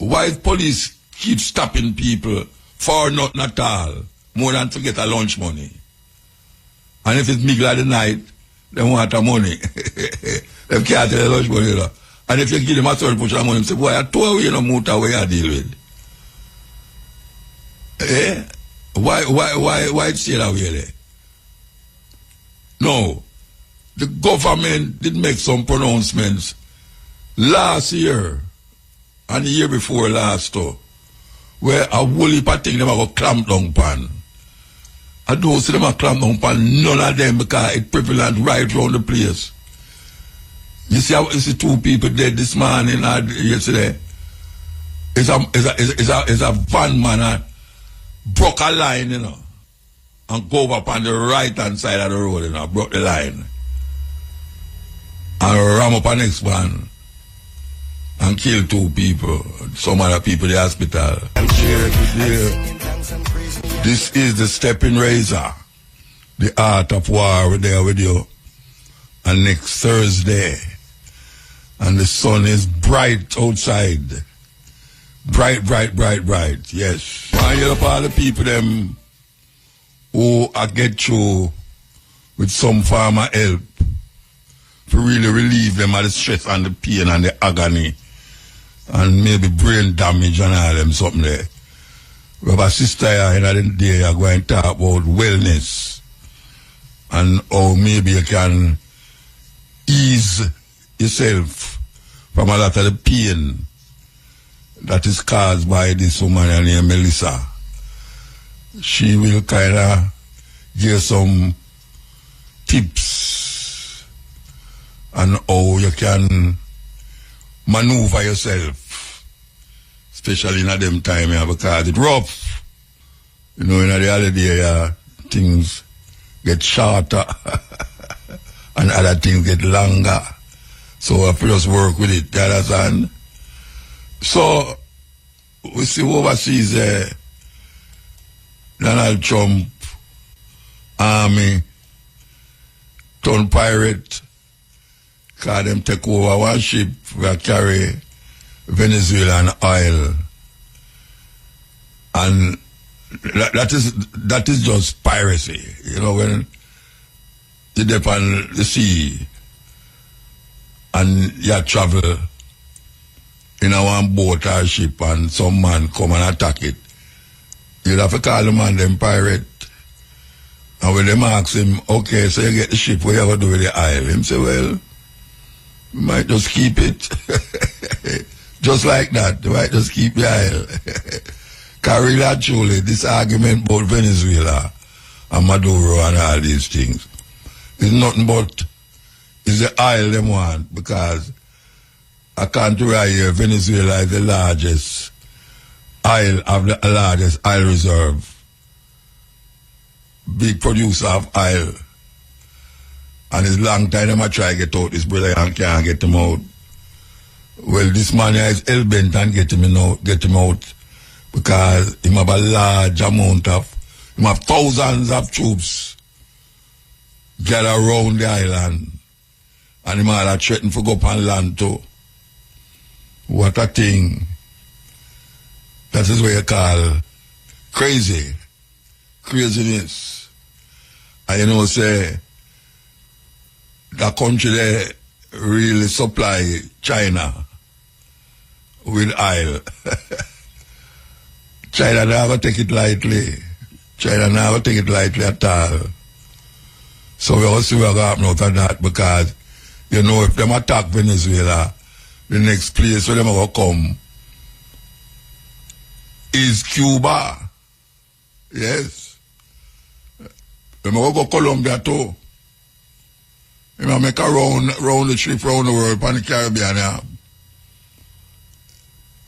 why police keep stopping people for nothing at all, more than to get a lunch money? And if it's middle of the night, they want the money. They can't tell the lunch money. You know. And if you give them a certain portion of money, they say, boy, I told you, you know, Muta, where you deal with. Eh? Why it stay that way there? No. The government did make some pronouncements last year and the year before last too, where a whole heap of things them are going to clamp down upon. I don't see them a clamp down upon none of them because it's prevalent right around the place. You see two people dead this morning or yesterday. It's a van man broke a line, you know, and go over on the right hand side of the road, you know, broke the line. And ram up an next one and kill two people. Some other people in the hospital. This is the Stepping Razor, the art of war. We're there with you. And next Thursday. And the sun is bright outside. Bright, bright, bright, bright. Yes. I hear up all the people them who I get through with some form of help to really relieve them of the stress and the pain and the agony and maybe brain damage and all them something there. We have a sister here in the day are going to talk about wellness and how maybe you can ease yourself from a lot of the pain that is caused by this woman named Melissa. She will kind of give some tips on how you can maneuver yourself, especially in a them time here, because it's rough. You know, in the holiday, things get shorter and other things get longer. So I just work with it, you understand? So, we see overseas Donald Trump, army, turn pirate, because them take over one ship that carry Venezuelan oil. And that is just piracy. You know, when you dip on the sea and you travel in a one boat or ship and some man come and attack it, you'd have to call the man them pirate. And when them ask him, okay, so you get the ship, what you ever do with the oil? Him say, well, you might just keep it. Just like that, you might just keep the oil. Because really actually, this argument about Venezuela and Maduro and all these things is nothing but is the oil them want, because according to right here, Venezuela is the largest oil reserve. Big producer of oil. And it's long time them a try to get out this brother and can't get him out. Well, this man here is hell-bent and get him out because he have a large amount of, he have thousands of troops gather around the island. And he might have threatened to go up on land too. What a thing. That is what you call crazy. Craziness. And you know, say, the country there really supply China with oil. China never take it lightly. China never take it lightly at all. So we also will happen out of that, because, you know, if them attack Venezuela, the next place where them will come is Cuba. Yes. Them will go Colombia too. They will make a round the trip around the world on the Caribbean. Yeah.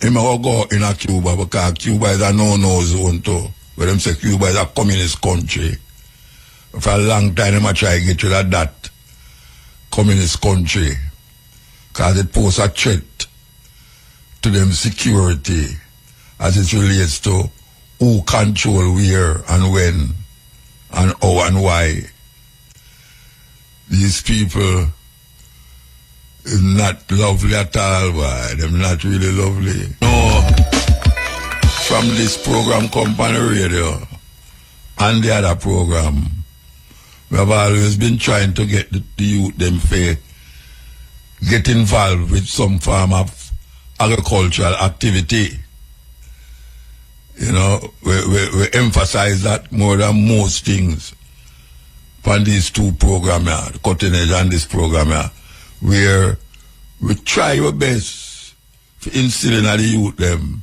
They will go in a Cuba, because Cuba is a no-no zone too. Where them say Cuba is a communist country. For a long time, they will try to get rid of that communist country, because it poses a threat to them security as it relates to who control where and when and how and why. These people is not lovely at all, boy. They're not really lovely. No. from this program company radio and the other program, we have always been trying to get the youth them fair get involved with some form of agricultural activity. You know, we emphasize that more than most things on these two programs, the Cutting Edge and this program, where we try our best to instill in the youth them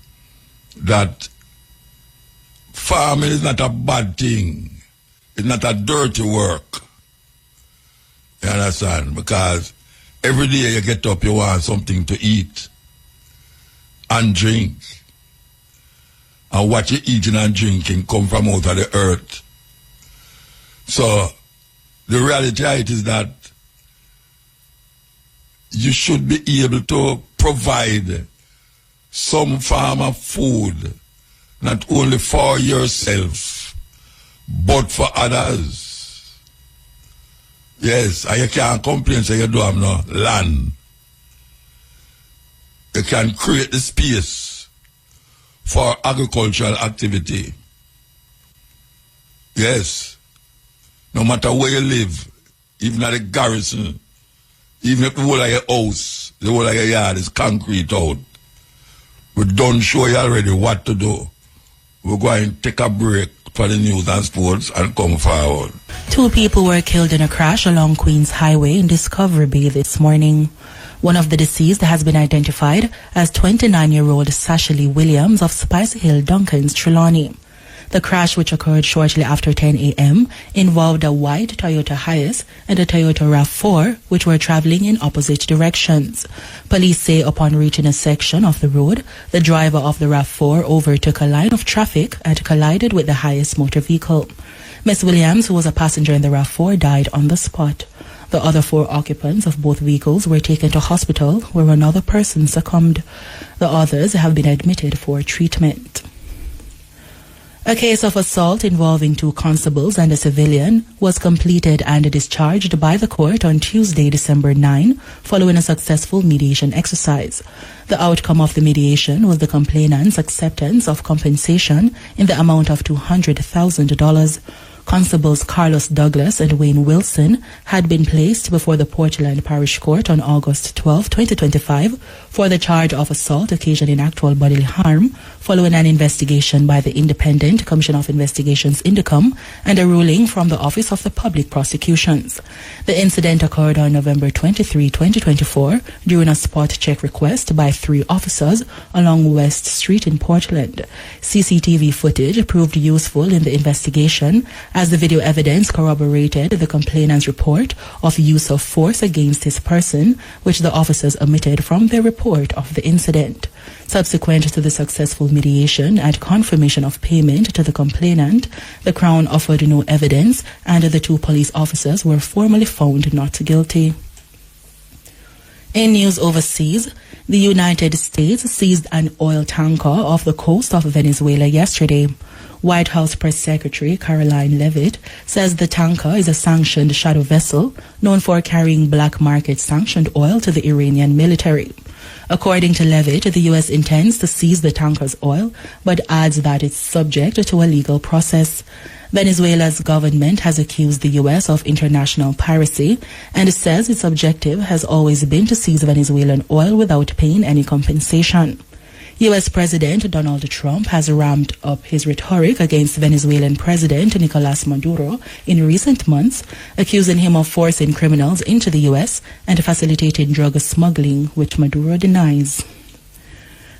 that farming is not a bad thing. It's not a dirty work. You understand? Because every day you get up, you want something to eat and drink. And what you're eating and drinking come from out of the earth. So, the reality of it is that you should be able to provide some form of food, not only for yourself, but for others. Yes, and you can't complain say you don't have no land. You can create the space for agricultural activity. Yes. No matter where you live, even at the garrison, even if the whole of your house, the whole of your yard is concrete out, we don't show you already what to do. We're going to take a break for the news and sports and come forward. 2 people were killed in a crash along Queens Highway in Discovery Bay this morning. One of the deceased has been identified as 29-year-old Sasha-Lee Williams of Spicy Hill, Duncans, Trelawney. The crash, which occurred shortly after 10 a.m., involved a white Toyota Hiace and a Toyota RAV4, which were traveling in opposite directions. Police say upon reaching a section of the road, the driver of the RAV4 overtook a line of traffic and collided with the Hiace motor vehicle. Miss Williams, who was a passenger in the RAV4, died on the spot. The other 4 occupants of both vehicles were taken to hospital, where another person succumbed. The others have been admitted for treatment. A case of assault involving 2 constables and a civilian was completed and discharged by the court on Tuesday, December 9, following a successful mediation exercise. The outcome of the mediation was the complainant's acceptance of compensation in the amount of $200,000. Constables Carlos Douglas and Wayne Wilson had been placed before the Portland Parish Court on August 12, 2025 for the charge of assault occasioning actual bodily harm following an investigation by the Independent Commission of Investigations Indicom and a ruling from the Office of the Public Prosecutions. The incident occurred on November 23, 2024 during a spot check request by 3 officers along West Street in Portland. CCTV footage proved useful in the investigation as the video evidence corroborated the complainant's report of use of force against his person, which the officers omitted from their report of the incident. Subsequent to the successful mediation and confirmation of payment to the complainant, the Crown offered no evidence and the 2 police officers were formally found not guilty. In news overseas, the United States seized an oil tanker off the coast of Venezuela yesterday. White House Press Secretary Caroline Leavitt says the tanker is a sanctioned shadow vessel known for carrying black market sanctioned oil to the Iranian military. According to Leavitt, the U.S. intends to seize the tanker's oil, but adds that it's subject to a legal process. Venezuela's government has accused the U.S. of international piracy and says its objective has always been to seize Venezuelan oil without paying any compensation. U.S. President Donald Trump has ramped up his rhetoric against Venezuelan President Nicolas Maduro in recent months, accusing him of forcing criminals into the U.S. and facilitating drug smuggling, which Maduro denies.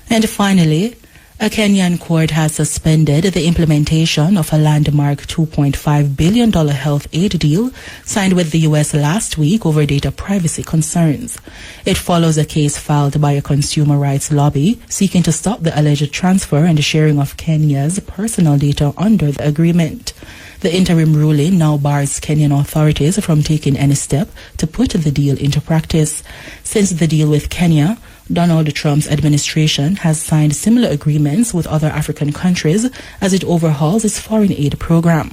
And finally, a Kenyan court has suspended the implementation of a landmark $2.5 billion health aid deal signed with the U.S. last week over data privacy concerns. It follows a case filed by a consumer rights lobby seeking to stop the alleged transfer and sharing of Kenya's personal data under the agreement. The interim ruling now bars Kenyan authorities from taking any step to put the deal into practice. Since the deal with Kenya, Donald Trump's administration has signed similar agreements with other African countries as it overhauls its foreign aid program.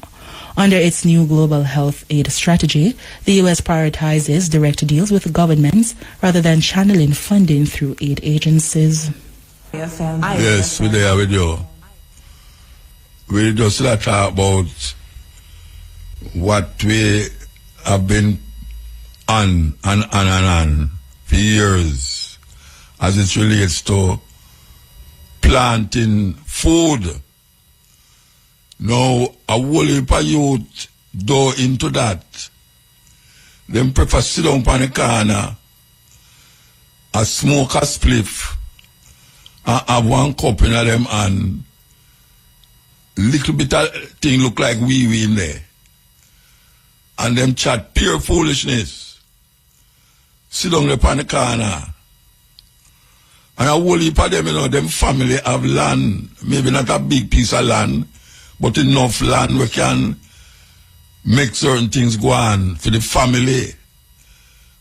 Under its new global health aid strategy, the U.S. prioritizes direct deals with governments rather than channeling funding through aid agencies. Yes, we're there with you. we just talk about what we have been on for years as it relates to planting food. Now, a whole heap of youth go into that. Them prefer sit down on the corner and smoke a spliff and have one cup in them and little bit of thing look like wee in there. And them chat pure foolishness. Sit down there on the corner. And a whole heap of them, them family have land, maybe not a big piece of land, but enough land we can make certain things go on for the family.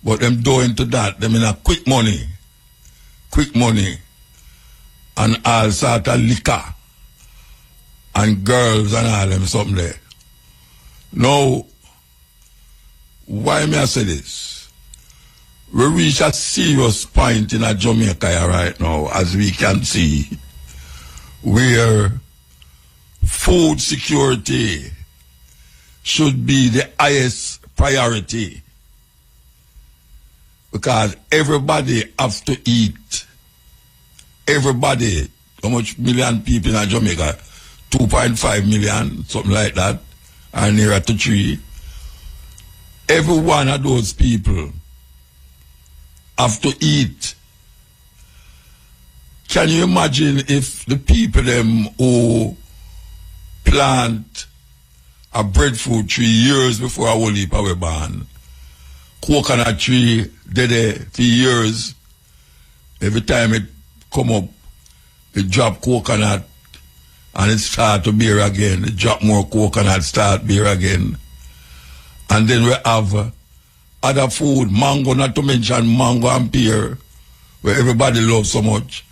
But them do into that, them in a quick money, and all sort of liquor, and girls and all them something there. Now, why may I say this? We reach a serious point in Jamaica right now, as we can see, where food security should be the highest priority. Because everybody have to eat. Everybody. How much million people in Jamaica? 2.5 million, something like that. And nearer to 3. Every one of those people have to eat. Can you imagine if the people them who plant a breadfruit tree years before a whole heap were born, coconut tree did it for years, every time it come up, it drop coconut and it start to bear again, it drop more coconut, start bear again. And then we have other food, mango, not to mention mango and pear, where everybody loves so much.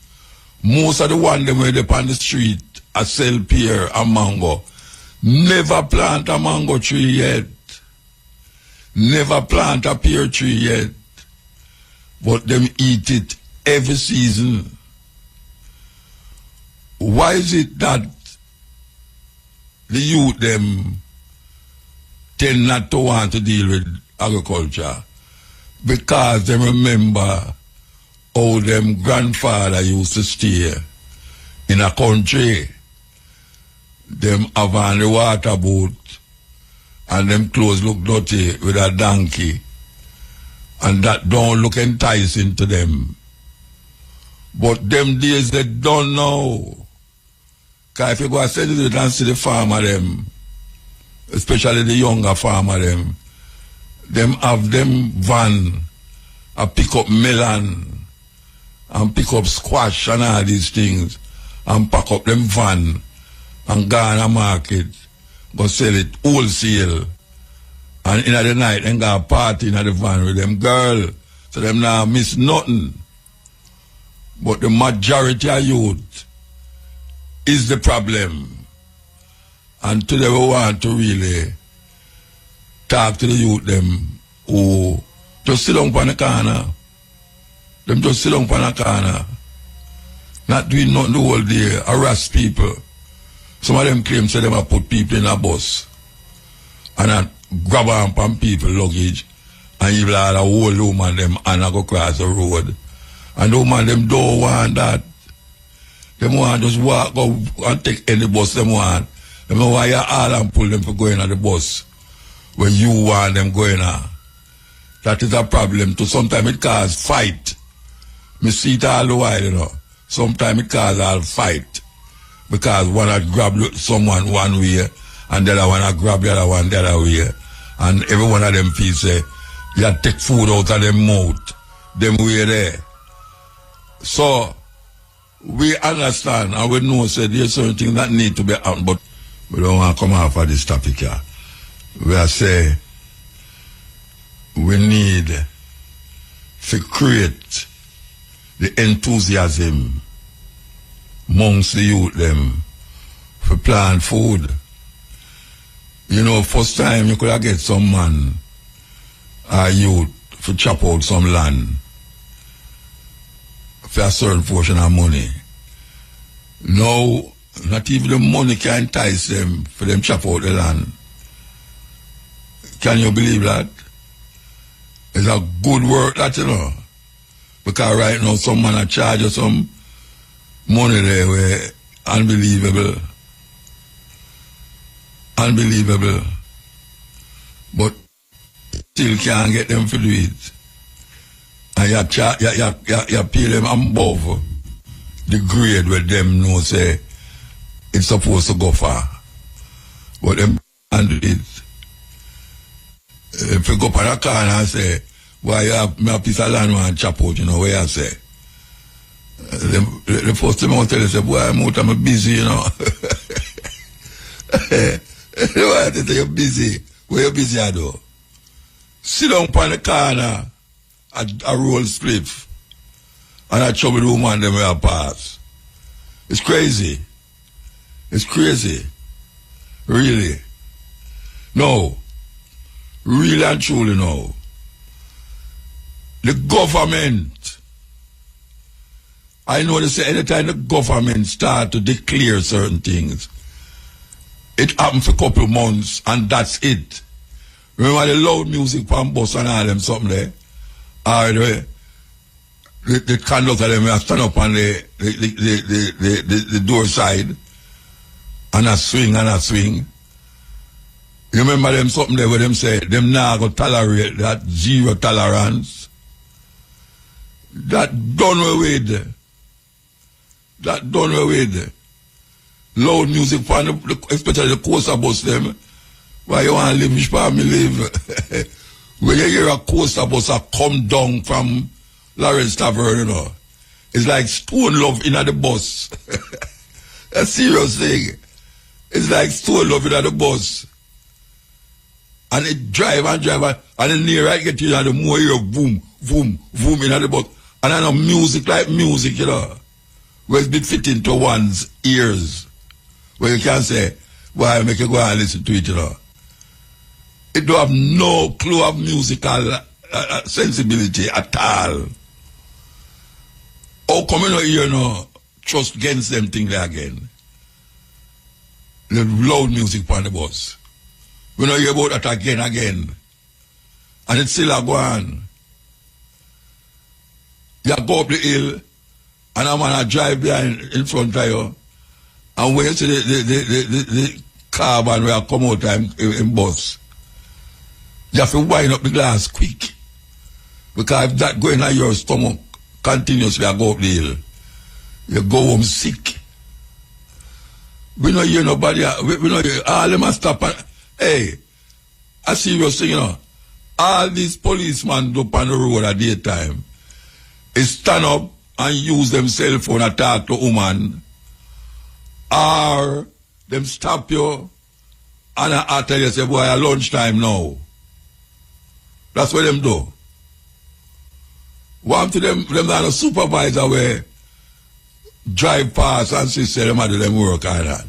Most of the one them where they on the street I sell pear and mango. Never plant a mango tree yet. Never plant a pear tree yet. But them eat it every season. Why is it that the youth them tend not to want to deal with agriculture? Because they remember how them grandfather used to stay in a country. Them have on the water boat and them clothes look dirty with a donkey. And that don't look enticing to them. But them days they don't know. Because if you go and say it and see the farmer them, especially the younger farmer them have them van and pick up melon and pick up squash and all these things and pack up them van and go on a market, go sell it wholesale. And in the night, they go party in the van with them girl. So them now miss nothing. But the majority of youth is the problem. And today we want to really talk to the youth them who just sit down on the corner. Them just sit down on the corner. Not doing nothing the whole day, harass people. Some of them claim say them have put people in a bus and grab on people luggage and even a whole woman them and go cross the road. And the woman them don't want that. Them want just walk go and take any bus them want. Them know why you all and pull them for going on the bus when you want them going on. That is a problem too. Sometimes it causes fight. Me see it all the while, you know. Sometimes it causes all fight. Because one had grab someone one way and the other one had grab the other one the other way. And every one of them feels say, you take food out of them mouth. Them way there. So, we understand and we know that there's certain things that need to be out, but we don't want to come off of this topic here. We are saying we need to create the enthusiasm amongst the youth them for plant food. You know, first time you could have get some man or youth for chop out some land for a certain portion of money. Now, Not even the money can entice them for them chop out the land. Can you believe that? It's a good work that, you know. Because right now some man a charge you some money there where unbelievable. Unbelievable. But still can't get them to do it. And you pay them above the grade where them know say it's supposed to go far. But them can't do it. If you go up on a car and say, why you have a piece of land and chop out, you know, where I say. The first thing I want to tell you, say, boy, I'm busy, you know. Why they say you're busy? Where you busy at though? Sit down on the corner, a roll spliff, and I trouble the woman them where I pass. It's crazy. It's crazy. Really. No. Really and truly no. The government, I know they say anytime the government start to declare certain things, it happens for a couple of months and that's it. Remember the loud music from bus and all them something there? Or the conductor them will stand up on the door side and a swing. You remember them something there where them say them now go tolerate that zero tolerance? That done away with. That done away with. Loud music for especially the coaster bus them. Why you want to live, which part me live? When you hear a coaster bus a come down from Lawrence Tavern, you know, it's like stone love in the bus. A serious thing. It's like stone love in the bus. And it drive, and then near I get you know, the more you boom in the bus. And I know music like music, you know, where it's be fitting to one's ears. Where you can say, why make you go and listen to it, you know. It don't have no clue of musical sensibility at all. How come you know, you know, trust against them thing there again? The loud music on the bus. We know hear about that again. And it's still a go on. You go up the hill, and a man a drive behind in front of you, and when you see the carbon where come out in bus, you have to wind up the glass quick. Because if that going on your stomach continuously, you go up the hill, you go home sick. We know hear nobody, we know all them must stop and, hey, a serious thing, you know. All these policemen up on the road at daytime is stand up and use them cell phone and talk to woman, or them stop you and I tell you, say, boy, at lunchtime now. That's what them do. One to them are the supervisor where drive past and say them do them work and that.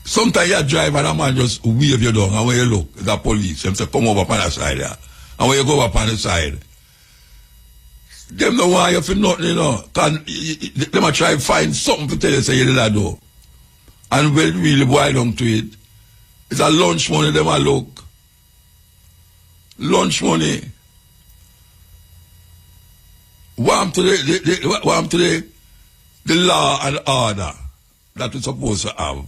Sometimes you drive and a man just wave you down, and when you look, the police, them say, come over on the side there. And when you go up on the side, them don't want you for nothing, you know. Them a try to find something to tell you, say you did that do. And when really boil down to it, it's a lunch money, them a look. Lunch money. Warm to the law and order that we're supposed to have.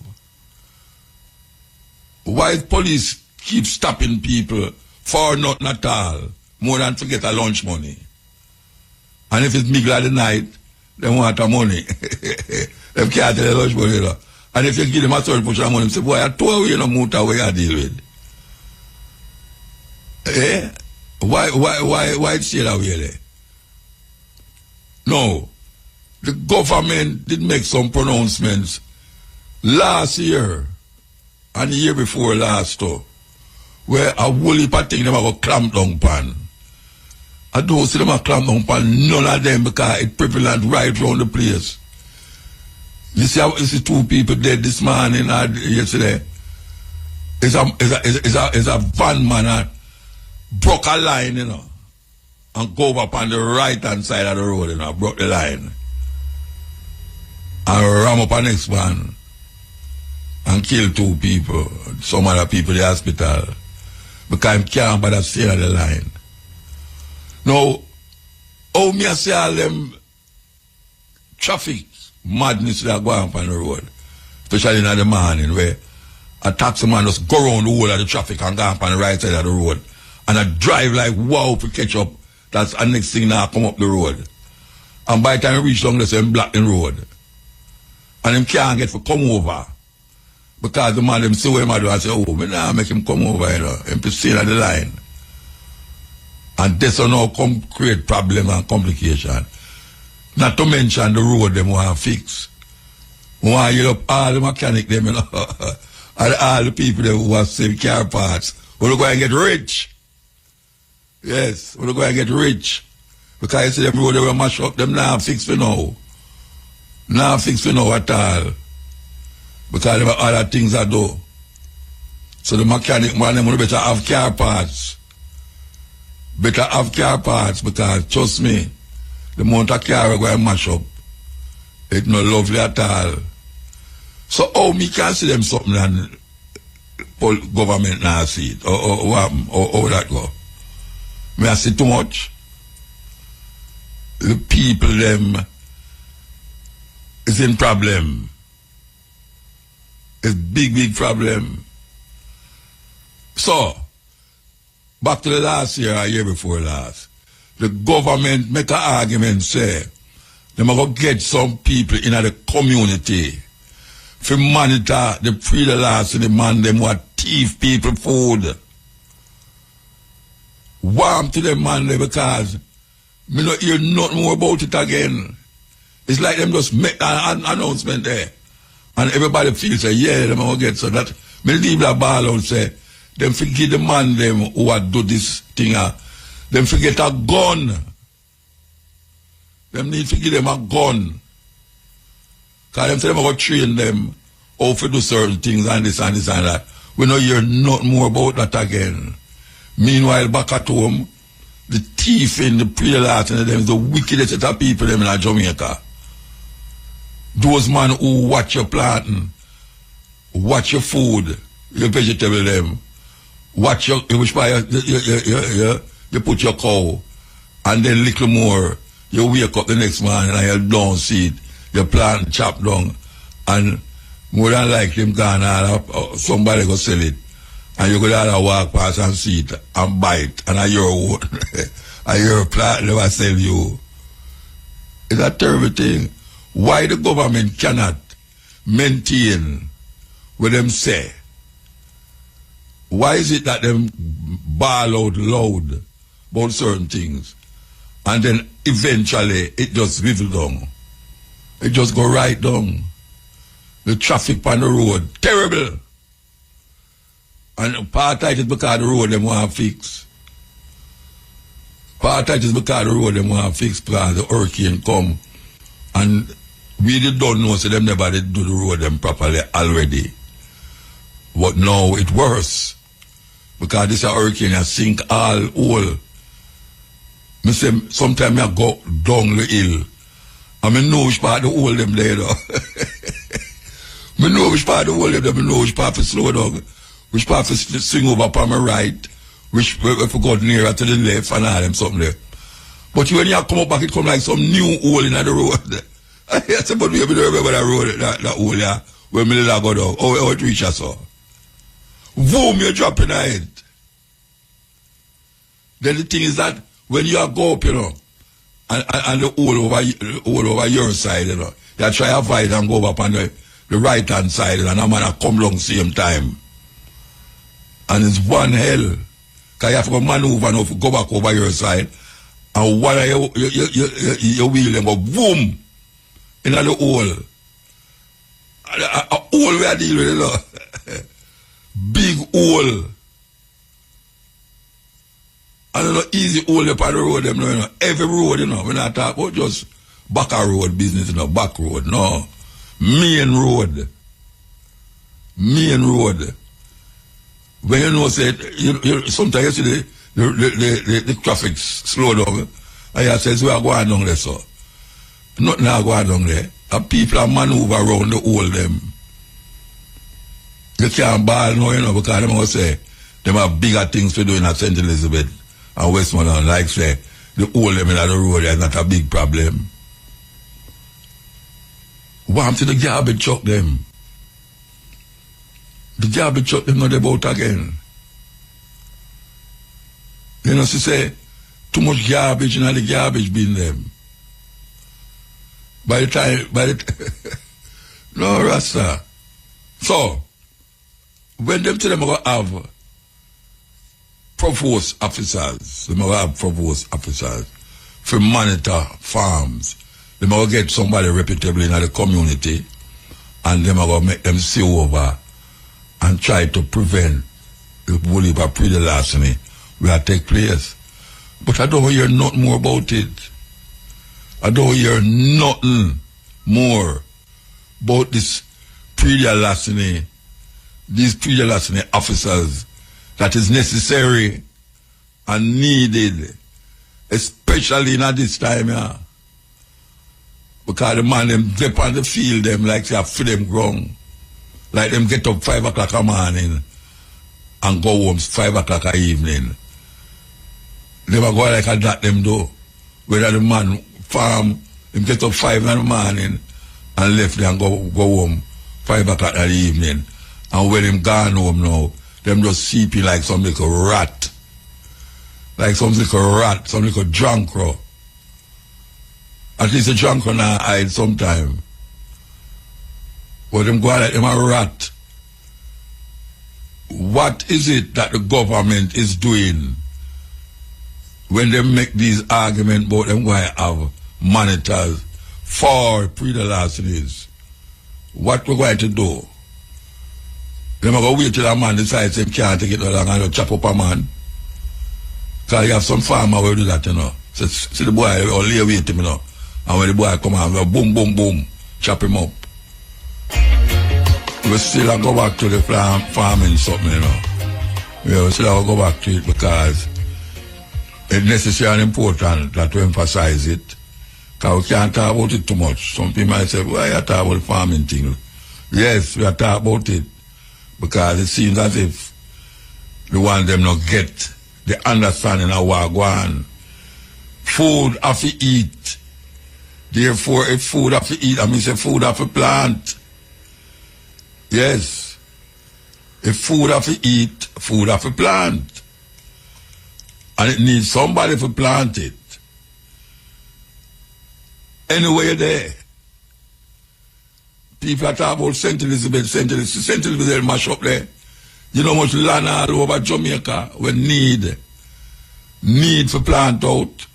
Why police keep stopping people for nothing at all, more than to get a lunch money? And if it's middle of the night, they want the money. They can't tell the lunch money. You know. And if you give them a certain portion of money, they say, boy, I told you, you know, motor I deal with. Eh? Why it stay that way there? No. The government did make some pronouncements last year and the year before last too, where a whole heap of things them have a clamp down pan. I don't see them a clamp down pan, none of them, because it prevalent right around the place. You see two people dead this morning or yesterday. It's a van man broke a line, you know, and go up on the right hand side of the road, you know, broke the line. and ram up a next one and kill 2 people, some other people in the hospital, because I can't bother stay on the line. Now, how me I say all them traffic madness that go on the road, especially in the morning, where a taxi man just go around the whole of the traffic and go up on the right side of the road, and I drive like wow to catch up. That's the next thing now come up the road. And by the time I reach down, they say I'm block the road. And him can't get to come over. Because the man them see what him do and say, oh, me nah make him come over, you know. Him to stay on the line. And this will now come create problem and complication. Not to mention the road them want to fix. We want to heal up all the mechanic them, you know. And all the people them who want to save car parts. We're going to get rich. Yes, we're going to get rich. Because you see them road they will mash up, them now fix for now. Now fix for now at all. Because there are other things I do. So the mechanic man them better have car parts. Better have car parts because trust me, the amount of car we're going to mash up, it's not lovely at all. So how me can see them something and government now see it? Or how that go? Me I see too much. The people them is in problem. It's big problem. So, back to the last year or year before last, the government make an argument say, they are going to get some people in the community to monitor the pre-last and the man them what thief people food. Warm to them man because me not hear nothing more about it again. It's like them just make an announcement there. And everybody feels say, yeah, them going to get so that. Me leave that ball out say, them forget the man them who do this thing. Them forget a gun. Them need to give them a gun. Because them say them going to train them how to do certain things and this and this and that. We don't hear nothing more about that again. Meanwhile, back at home, the thief in the pre-last and them is the wickedest set of people them in Jamaica. Those men who watch your planting, watch your food, your vegetable them, watch your, which part you put your cow, and then little more, you wake up the next morning and you don't see it, your plant chop down, and more than likely him gone, somebody go sell it, and you go down and walk past and see it, and buy it, and your plant never sell you. It's a terrible thing. Why the government cannot maintain what them say? Why is it that them bawl out loud about certain things and then eventually it just riddle down? It just go right down. The traffic on the road, terrible. And part of it is because the road them want to fix. Part of it is because the road them want to fix because the hurricane come and we don't know, so them never did do the road them properly already. But now it worse. Because this hurricane has sink all hole. Me say, sometimes I go down the hill. And I know which part the hole them there though. I know which part the hole them, I know which part to slow down. Which part to swing over upon my right. Which if we go nearer to the left and all them something there. But when you come up back, it come like some new hole in the road. I said, but we remember that road, that hole there, where me little go down. How it reach us so. Boom, you're dropping it. Then the thing is that when you go up, you know, and the hole over your side, you know, you try to avoid and go up on the right hand side, and a man come along same time. And it's one hell. Because you have to maneuver and go back over your side, and one of your wheel and go boom in the hole. A hole we are dealing with, you know. Big hole. And no easy hole up on the road, them, you know. Every road, you know. We're not talking about just back a road business, you know, back road. No. Main road. Main road. When you know, say, sometimes you see the traffic slow down. And you say, we are going down there, so. Nothing now go down there. And people are maneuver around the whole them. You can't ball now, because them will say, them have bigger things to do in St. Elizabeth and Westmoreland, like say, the whole them in the road is not a big problem. Want to the garbage truck them. The garbage truck them not about again. You know, she say, too much garbage in the garbage bin them. By the no, Rasta. So, when them to them are going to have provost officers, they will have provost officers for monitor farms. They will get somebody reputable in the community and they will make them see over and try to prevent the bully of pre-larceny will take place. But I don't hear nothing more about it. I don't hear nothing more about this pre-larceny, these pre-larceny officers that is necessary and needed, especially in this time, yeah. Because the man them dip on the field them like they have for them ground. Like them get up 5 o'clock a morning and go home 5 o'clock a evening. They will go like that them do. Whether the man farm, him get up 5 in the morning and left there and go home 5 o'clock in the evening. And when him gone home now, them just sleeping like some little rat. Like some little rat, some little drunk crow. At least a drunk crow now hide sometime. But them go like them a rat. What is it that the government is doing when they make these arguments about them going to have monitors for pre-larcenies? What we're going to do? They're going to wait till a man decides he can't take it no longer and chop up a man. Because you have some farmer who do that, you know. So, see the boy, or lay wait him, you know. And when the boy come out, go boom, boom, boom, chop him up. We still go back to the farming something, you know. We still go back to it because it's necessary and important that we emphasize it. Because we can't talk about it too much. Some people might say, why you talk about the farming thing? Yes, we are talking about it. Because it seems as if the one them not get the understanding of what going on. Food have to eat. Therefore, if food have to eat, I mean say food have to plant. Yes. If food have to eat, food have to plant. And it needs somebody to plant it. Anyway there. People are talking about St. Elizabeth, St. Elizabeth mash up there. You know how much land all over Jamaica we need for plant out.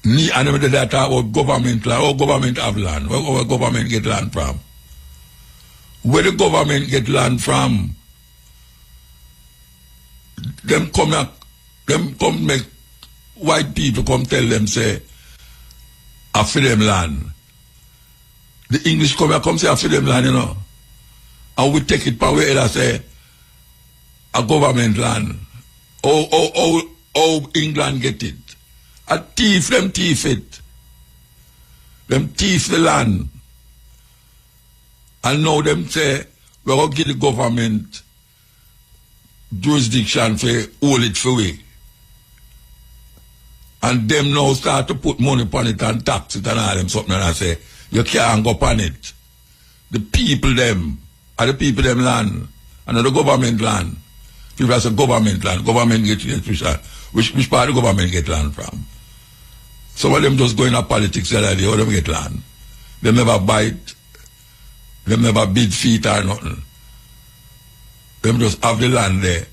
And then they talk about government land. Oh, government have land. Where government get land from? Where the government get land from? Them come make white people come tell them say, I for them land. The English come say I for them land, you know. And we take it from where they say a government land. Oh, England get it. A thief, them thief it. Them thief the land. And now them say, we're going to give the government jurisdiction for hold it for we. And them now start to put money upon it and tax it and all them something and I say, you can't go upon it. The people them, are the people them land, and the government land. People say government land, government get which part of the government get land from? Some of them just go in a politics the other day, how them get land. They never bite, they never bid feet or nothing. Them just have the land there,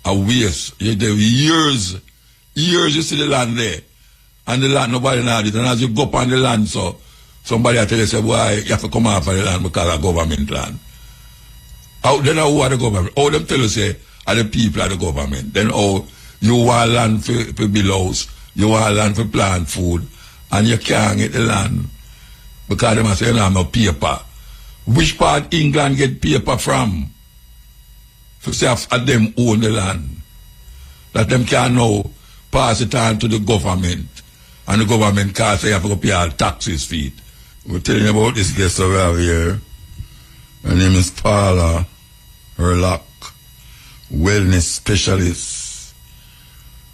a waste. Years you see the land there, and the land nobody had it. And as you go up on the land, so somebody will tell you, say, boy, you have to come off of the land because of government land. Then who are the government? Oh, them tell you, say, are the people of the government. Then you want land for build house, you want land for plant food, and you can't get the land because they must say, no paper. Which part England get paper from? To say them own the land. That them can now pass it on to the government and the government can't say you have to go pay all taxes for it. We're telling you about this guest over have here. Her name is Paula Herlock, wellness specialist.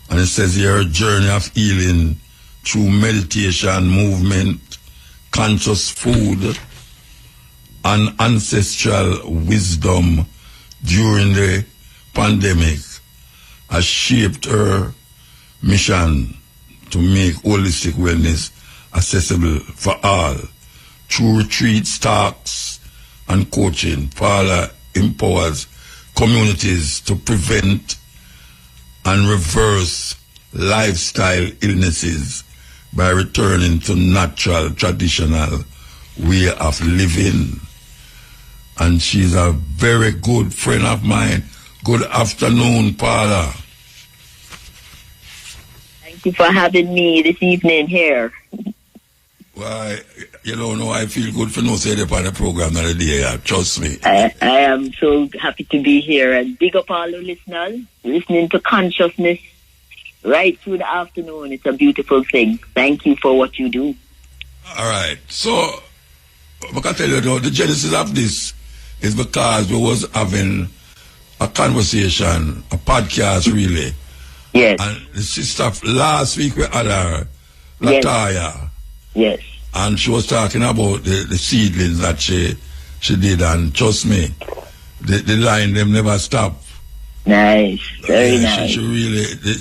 And it says here, her journey of healing through meditation, movement, conscious food, and ancestral wisdom during the pandemic has shaped her mission to make holistic wellness accessible for all. Through retreats, talks, and coaching, Paula empowers communities to prevent and reverse lifestyle illnesses by returning to natural, traditional way of living. And she's a very good friend of mine. Good afternoon, Paula. Thank you for having me this evening here. Why, you don't know, I feel good for no say upon the program the other day, trust me. I am so happy to be here, and big up all the listeners listening to Consciousness right through the afternoon. It's a beautiful thing. Thank you for what you do. All right. So, I can tell you, the genesis of this is because we was having a conversation, a podcast really. Yes. And the sister, last week we had her, Lataya. Yes. And she was talking about the seedlings that she did, and trust me, the line them never stop. Nice. Very nice.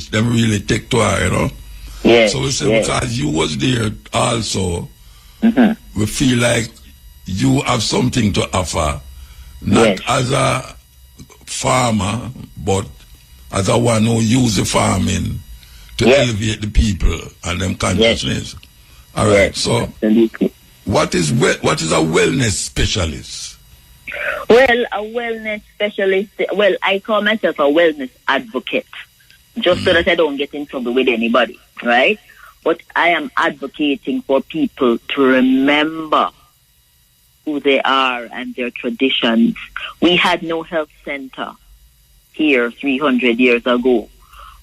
Them really take to her, you know. Yes. So we say because you was there also, we feel like you have something to offer, not as a farmer, but as a one who use the farming to elevate the people and them consciousness. All right. So, absolutely. What is a wellness specialist? Well, a wellness specialist. Well, I call myself a wellness advocate, just so that I don't get in trouble with anybody, right? But I am advocating for people to remember who they are and their traditions. We had no health center here 300 years ago.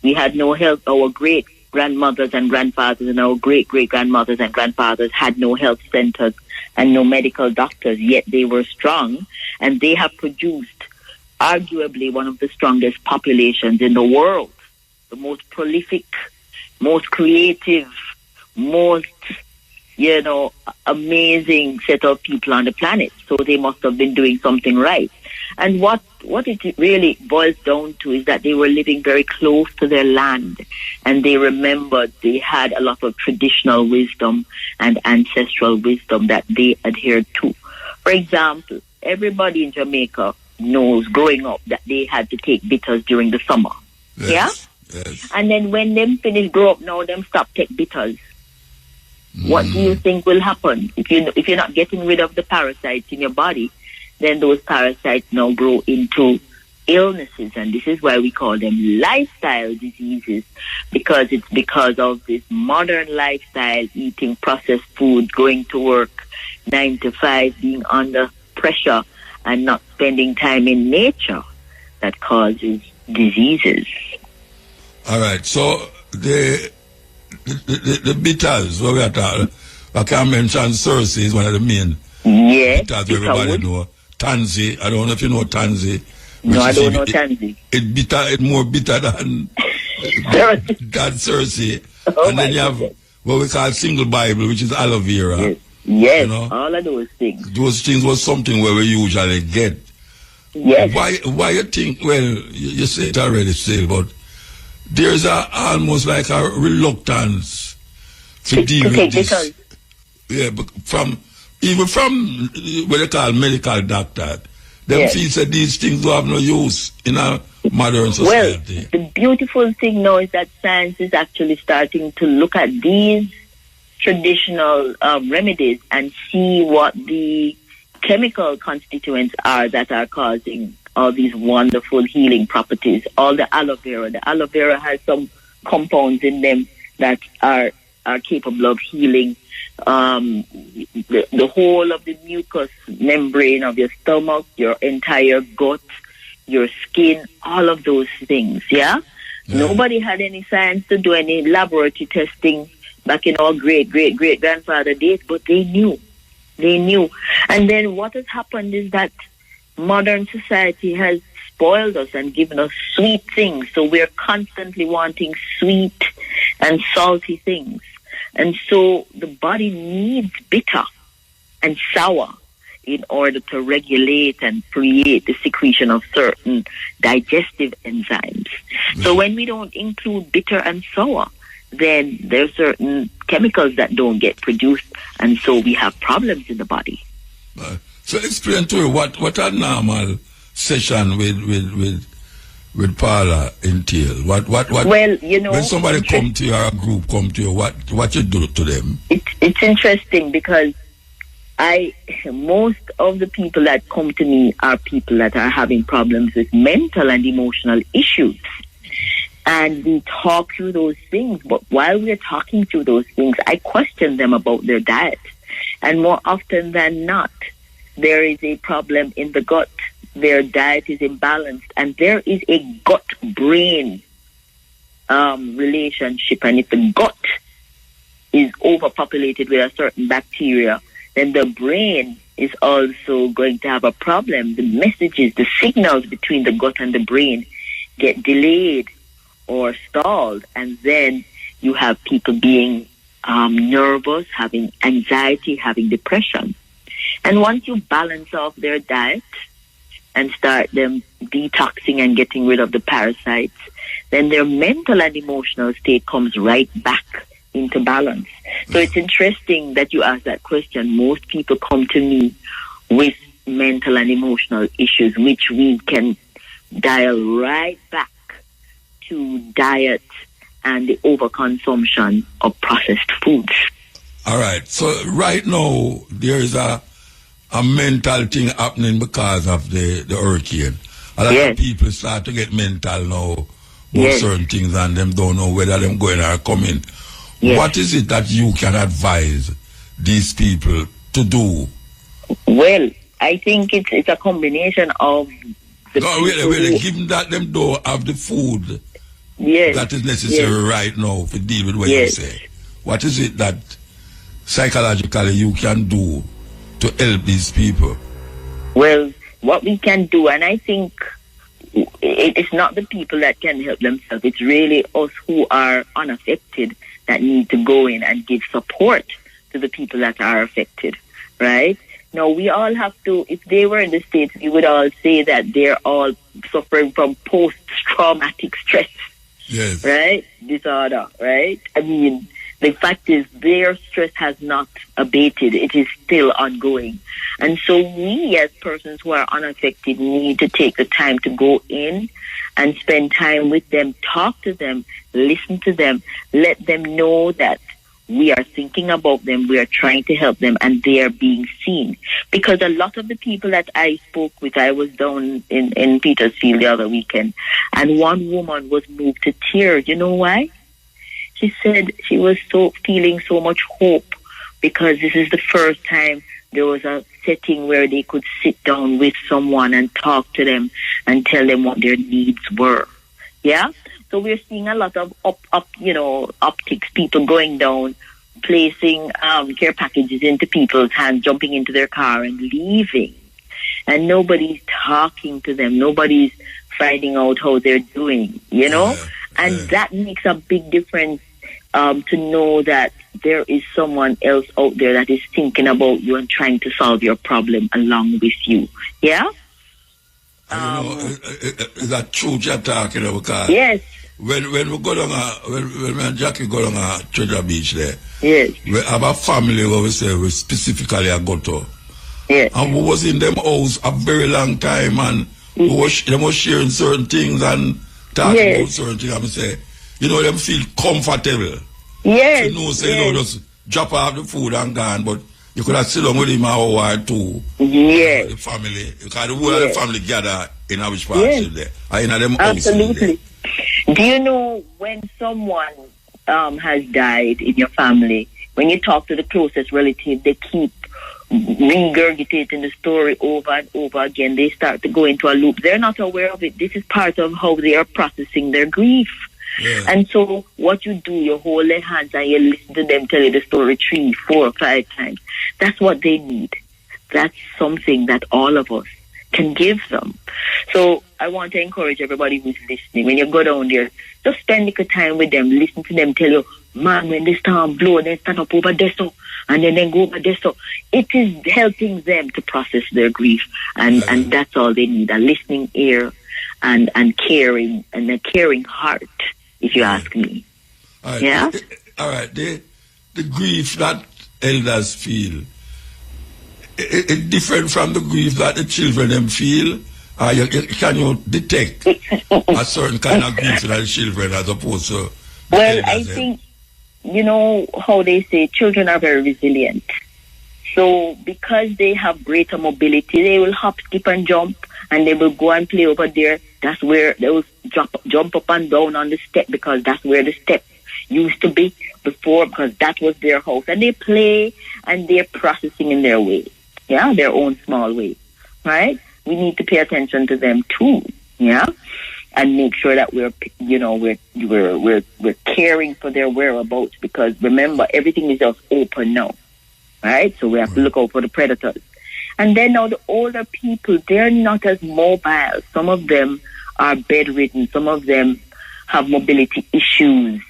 We had no health. Our great-grandmothers and grandfathers and our great-great-grandmothers and grandfathers had no health centers and no medical doctors, yet they were strong, and they have produced arguably one of the strongest populations in the world, the most prolific, most creative, most, amazing set of people on the planet. So they must have been doing something right. And what it really boils down to is that they were living very close to their land, and they remembered they had a lot of traditional wisdom and ancestral wisdom that they adhered to. For example, everybody in Jamaica knows growing up that they had to take bitters during the summer. Yes. Yeah? Yes. And then when them finish grow up now, them stop take bitters. What do you think will happen? If you're not getting rid of the parasites in your body, then those parasites now grow into illnesses, and this is why we call them lifestyle diseases, because it's because of this modern lifestyle, eating processed food, going to work 9 to 5, being under pressure, and not spending time in nature, that causes diseases. All right. So the bitters, what we are talking, I can mention Cersei is one of the main bitters everybody know. Tansy, I don't know if you know Tansy. No, I don't know Tansy. It's more bitter than Cersei. Oh, and then you have what we call single Bible, which is aloe vera. Yes, all of those things. Those things was something where we usually get. Yes. Why you think, well, you said it already, still, but there's almost like a reluctance to deal with this. Yeah, but even from what they call medical doctor, them feel that these things don't have no use in a modern society. Well, the beautiful thing now is that science is actually starting to look at these traditional remedies and see what the chemical constituents are that are causing all these wonderful healing properties. All the aloe vera has some compounds in them that are capable of healing the whole of the mucous membrane of your stomach, your entire gut, your skin, all of those things, yeah? Nobody had any science to do any laboratory testing back in our great grandfather days, but they knew. They knew. And then what has happened is that modern society has spoiled us and given us sweet things. So we're constantly wanting sweet and salty things. And so the body needs bitter and sour in order to regulate and create the secretion of certain digestive enzymes. So when we don't include bitter and sour, then there's certain chemicals that don't get produced, and so we have problems in the body. So explain to me what a normal session with Paula entail. What well, you know, when somebody come to you or a group come to you, what you do to them? It's interesting because most of the people that come to me are people that are having problems with mental and emotional issues. And we talk through those things, but while we're talking through those things, I question them about their diet. And more often than not, there is a problem in the gut. Their diet is imbalanced, and there is a gut-brain relationship. And if the gut is overpopulated with a certain bacteria, then the brain is also going to have a problem. The messages, the signals between the gut and the brain get delayed or stalled, and then you have people being nervous, having anxiety, having depression. And once you balance off their diet and start them detoxing and getting rid of the parasites, then their mental and emotional state comes right back into balance. So it's interesting that you ask that question. Most people come to me with mental and emotional issues, which we can dial right back to diet and the overconsumption of processed foods. All right. So right now there is a mental thing happening because of the hurricane. A lot of people start to get mental now about certain things, and them don't know whether them going or coming. What is it that you can advise these people to do? Well, I think it's a combination of the given that them don't have the food that is necessary right now to deal with what you say. What is it that psychologically you can do to help these people? Well, what we can do, and I think it's not the people that can help themselves, it's really us who are unaffected that need to go in and give support to the people that are affected, right? Now, we all have to, if they were in the States, we would all say that they're all suffering from post-traumatic stress, right? Disorder, right? I mean, the fact is their stress has not abated. It is still ongoing. And so we as persons who are unaffected need to take the time to go in and spend time with them, talk to them, listen to them, let them know that we are thinking about them, we are trying to help them, and they are being seen. Because a lot of the people that I spoke with, I was down in Petersfield the other weekend, and one woman was moved to tears. You know why? She said she was feeling so much hope because this is the first time there was a setting where they could sit down with someone and talk to them and tell them what their needs were. Yeah? So we're seeing a lot of optics, people going down, placing care packages into people's hands, jumping into their car and leaving. And nobody's talking to them. Nobody's finding out how they're doing, you know? And that makes a big difference to know that there is someone else out there that is thinking about you and trying to solve your problem along with you. Yeah? Is that true you're talking about? Because yes. When we go down, when me and Jackie go down at Treasure Beach there, we have a family where we say we specifically go to. Yes. And we was in them house a very long time, and they was sharing certain things and talking about certain things. And we say, you know, them feel comfortable. Yes. You know, say, you know, just drop off the food and gone, but you could have sit down with him an hour or two. Yes. The family, because the whole of the family gather in a which part there. In them absolutely. Do you know when someone has died in your family, when you talk to the closest relative, they keep regurgitating the story over and over again. They start to go into a loop. They're not aware of it. This is part of how they are processing their grief. Yeah. And so what you do, you hold their hands and you listen to them tell you the story 3, 4, 5 times. That's what they need. That's something that all of us can give them. So I want to encourage everybody who's listening, when you go down there, just spend a little time with them, listen to them tell you, man, when the storm blow, then stand up over there so, and then go over there so. It is helping them to process their grief, and that's all they need, a listening ear and caring, and a caring heart, if you ask me. All right. Yeah? All right. The grief that elders feel, it's different from the grief that the children them feel. Can you detect a certain kind of grief in the children as opposed to well, I think, you know how they say children are very resilient. So because they have greater mobility, they will hop, skip and jump, and they will go and play over there. That's where they will jump up and down on the step, because that's where the step used to be before, because that was their house. And they play and they're processing in their way. Yeah, their own small way. Right? We need to pay attention to them too. Yeah? And make sure that we're caring for their whereabouts, because remember, everything is just open now. Right? So we have to look out for the predators. And then now the older people, they're not as mobile. Some of them are bedridden. Some of them have mobility issues.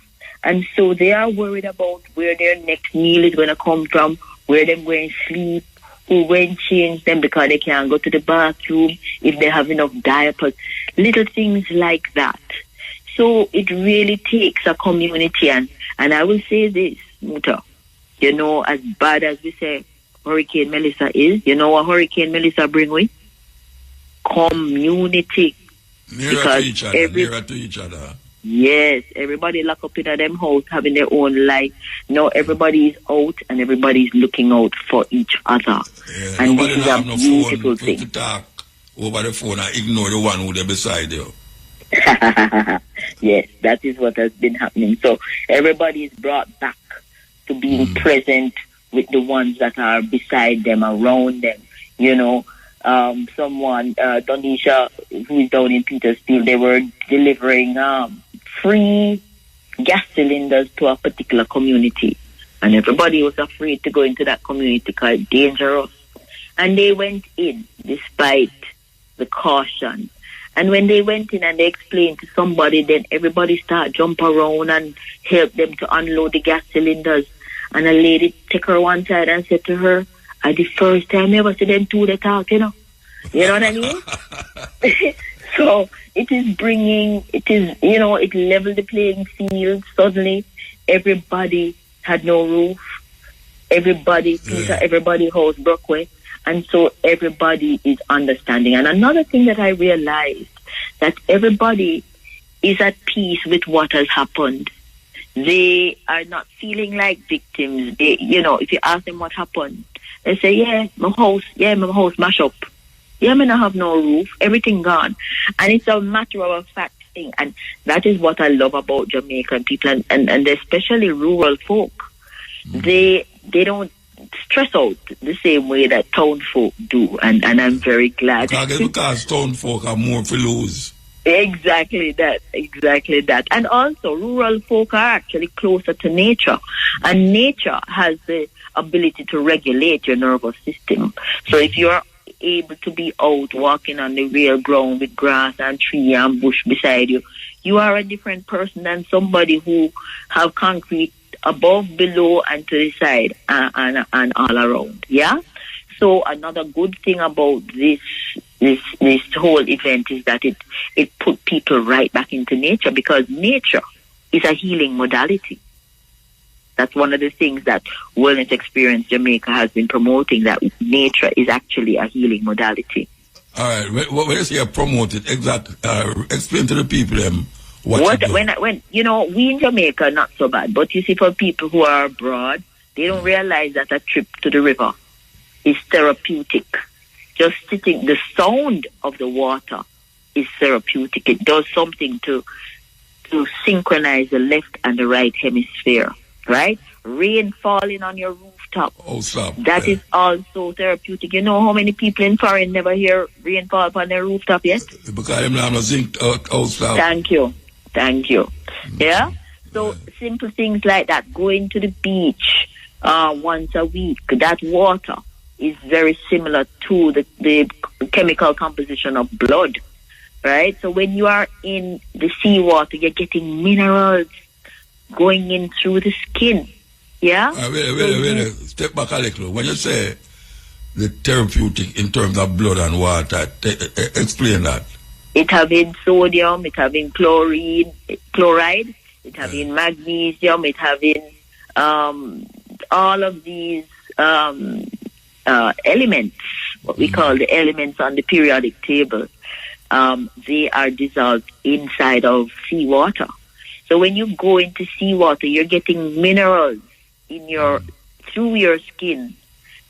And so they are worried about where their next meal is going to come from, where they're going to sleep, who will change them because they can't go to the bathroom, if they have enough diapers, little things like that. So it really takes a community. And I will say this, Muta, you know, as bad as we say Hurricane Melissa is, you know what Hurricane Melissa bring with? Community. Nearer to each other. Yes, everybody lock up in them house, having their own life. Now everybody is out and everybody is looking out for each other. Yeah, and this is a beautiful thing. To talk over the phone and ignore the one who's beside you. Yes, that is what has been happening. So everybody is brought back to being present with the ones that are beside them, around them. You know, someone, Donisha, who is down in Petersfield, they were delivering free gas cylinders to a particular community. And everybody was afraid to go into that community because it's dangerous. And they went in despite the caution. And when they went in and they explained to somebody, then everybody started jump around and help them to unload the gas cylinders. And a lady took her one side and said to her, the first time I ever see them two they talk, you know. You know what I mean? So it leveled the playing field. Suddenly everybody had no roof. Everybody house broke away. And so everybody is understanding. And another thing that I realized, that everybody is at peace with what has happened. They are not feeling like victims. They, you know, if you ask them what happened, they say, my house mash up. Yeah, I have no roof, everything gone. And it's a matter of a fact thing. And that is what I love about Jamaican people and especially rural folk. They don't stress out the same way that town folk do. And I'm very glad. Because town folk are more to lose. Exactly that. And also, rural folk are actually closer to nature. And nature has the ability to regulate your nervous system. So if you're able to be out walking on the real ground with grass and tree and bush beside you, you are a different person than somebody who have concrete above, below, and to the side and all around. Yeah? So another good thing about this whole event is that it put people right back into nature, because nature is a healing modality. That's one of the things that Wellness Experience Jamaica has been promoting, that nature is actually a healing modality. All right. When you say promote it, explain to the people what you do. When you know, we in Jamaica not so bad, but you see, for people who are abroad, they don't realize that a trip to the river is therapeutic. Just sitting, the sound of the water is therapeutic. It does something to synchronize the left and the right hemisphere. Right? Rain falling on your rooftop. Oh, stop. That is also therapeutic. You know how many people in foreign never hear rain fall upon their rooftop yet? Because I'm not zinc out. Thank you. Thank you. Yeah? So simple things like that. Going to the beach once a week. That water is very similar to the chemical composition of blood. Right? So when you are in the seawater, you're getting minerals going in through the skin. Yeah? Wait. Step back a little. When you say the therapeutic in terms of blood and water, explain that. It having sodium, it having chloride, it having magnesium, it having all of these elements, what we call the elements on the periodic table. They are dissolved inside of seawater. So when you go into seawater, you're getting minerals in through your skin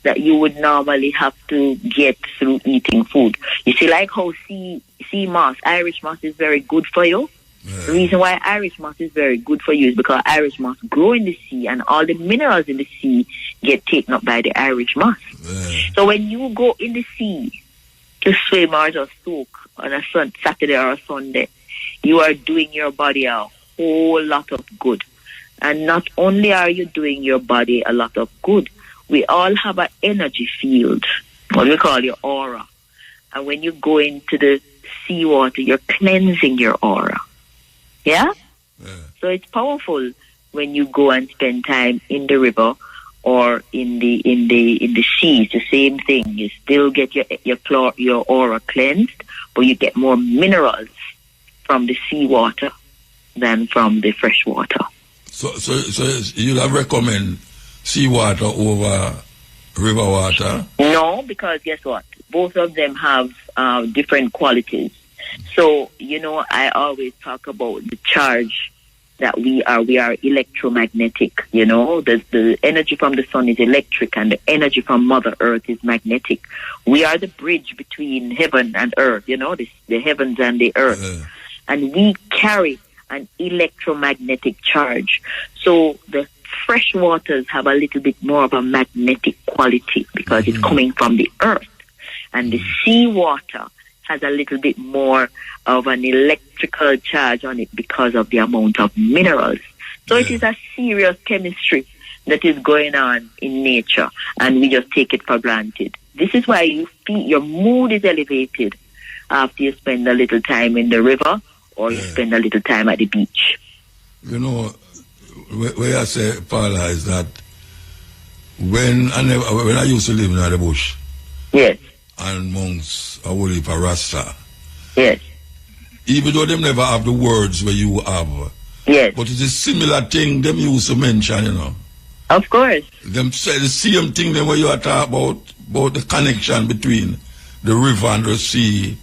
that you would normally have to get through eating food. You see, like how sea moss, Irish moss is very good for you. The reason why Irish moss is very good for you is because Irish moss grow in the sea, and all the minerals in the sea get taken up by the Irish moss. So when you go in the sea to swim or just soak on a Saturday or a Sunday, you are doing your body a whole lot of good. And not only are you doing your body a lot of good, we all have an energy field, what we call your aura. And when you go into the seawater, you're cleansing your aura. Yeah? So it's powerful when you go and spend time in the river or in the sea. It's the same thing. You still get your aura cleansed, but you get more minerals from the seawater than from the fresh water. So you'd have recommend seawater over river water? No, because guess what? Both of them have different qualities. So, I always talk about the charge that we are electromagnetic. The energy from the sun is electric, and the energy from Mother Earth is magnetic. We are the bridge between heaven and earth, the heavens and the earth. And we carry an electromagnetic charge. So the fresh waters have a little bit more of a magnetic quality because it's coming from the earth. And the seawater has a little bit more of an electrical charge on it because of the amount of minerals. So it is a serious chemistry that is going on in nature, and we just take it for granted. This is why you feel your mood is elevated after you spend a little time in the river or you spend a little time at the beach. Where I say, Paula, is that when I used to live in the bush, yes, and monks are holy for Rasta, yes, even though them never have the words where you have, yes, but it's a similar thing them used to mention, Of course. Them say the same thing them where you are talking about the connection between the river and the sea,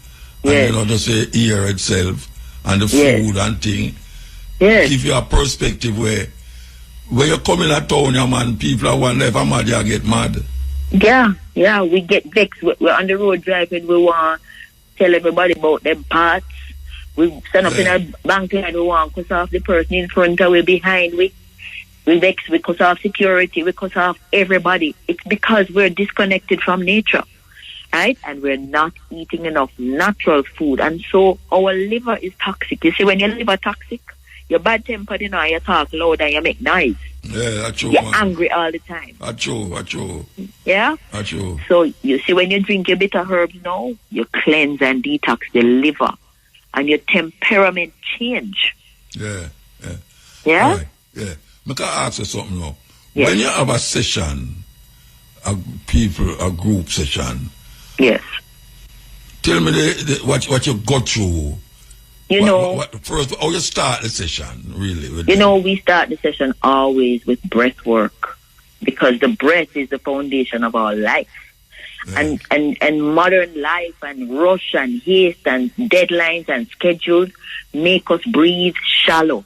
and to say air itself and the food and thing. Yes. Give you a perspective where you come in a town, man, people are wonder if I'm mad, you get mad. Yeah, we get vexed. We're on the road driving, we want to tell everybody about them parts. We stand up in a bank line, we want to cut off the person in front of we behind we. We vex, we cut off security, we cut off everybody. It's because we're disconnected from nature, right? And we're not eating enough natural food. And so our liver is toxic. You see, when your liver toxic, you're bad-tempered, you talk loud and you make noise. Yeah, that's true. You're angry all the time. That's true. Yeah? That's true. So you see, when you drink your bitter herbs now, you cleanse and detox the liver, and your temperament change. Yeah? Yeah? Yeah. I can ask you something now. Yes. When you have a session, a group session, yes, tell me what you got through. First, how you start the session, really? We start the session always with breath work, because the breath is the foundation of our life. Yeah. And modern life and rush and haste and deadlines and schedules make us breathe shallow.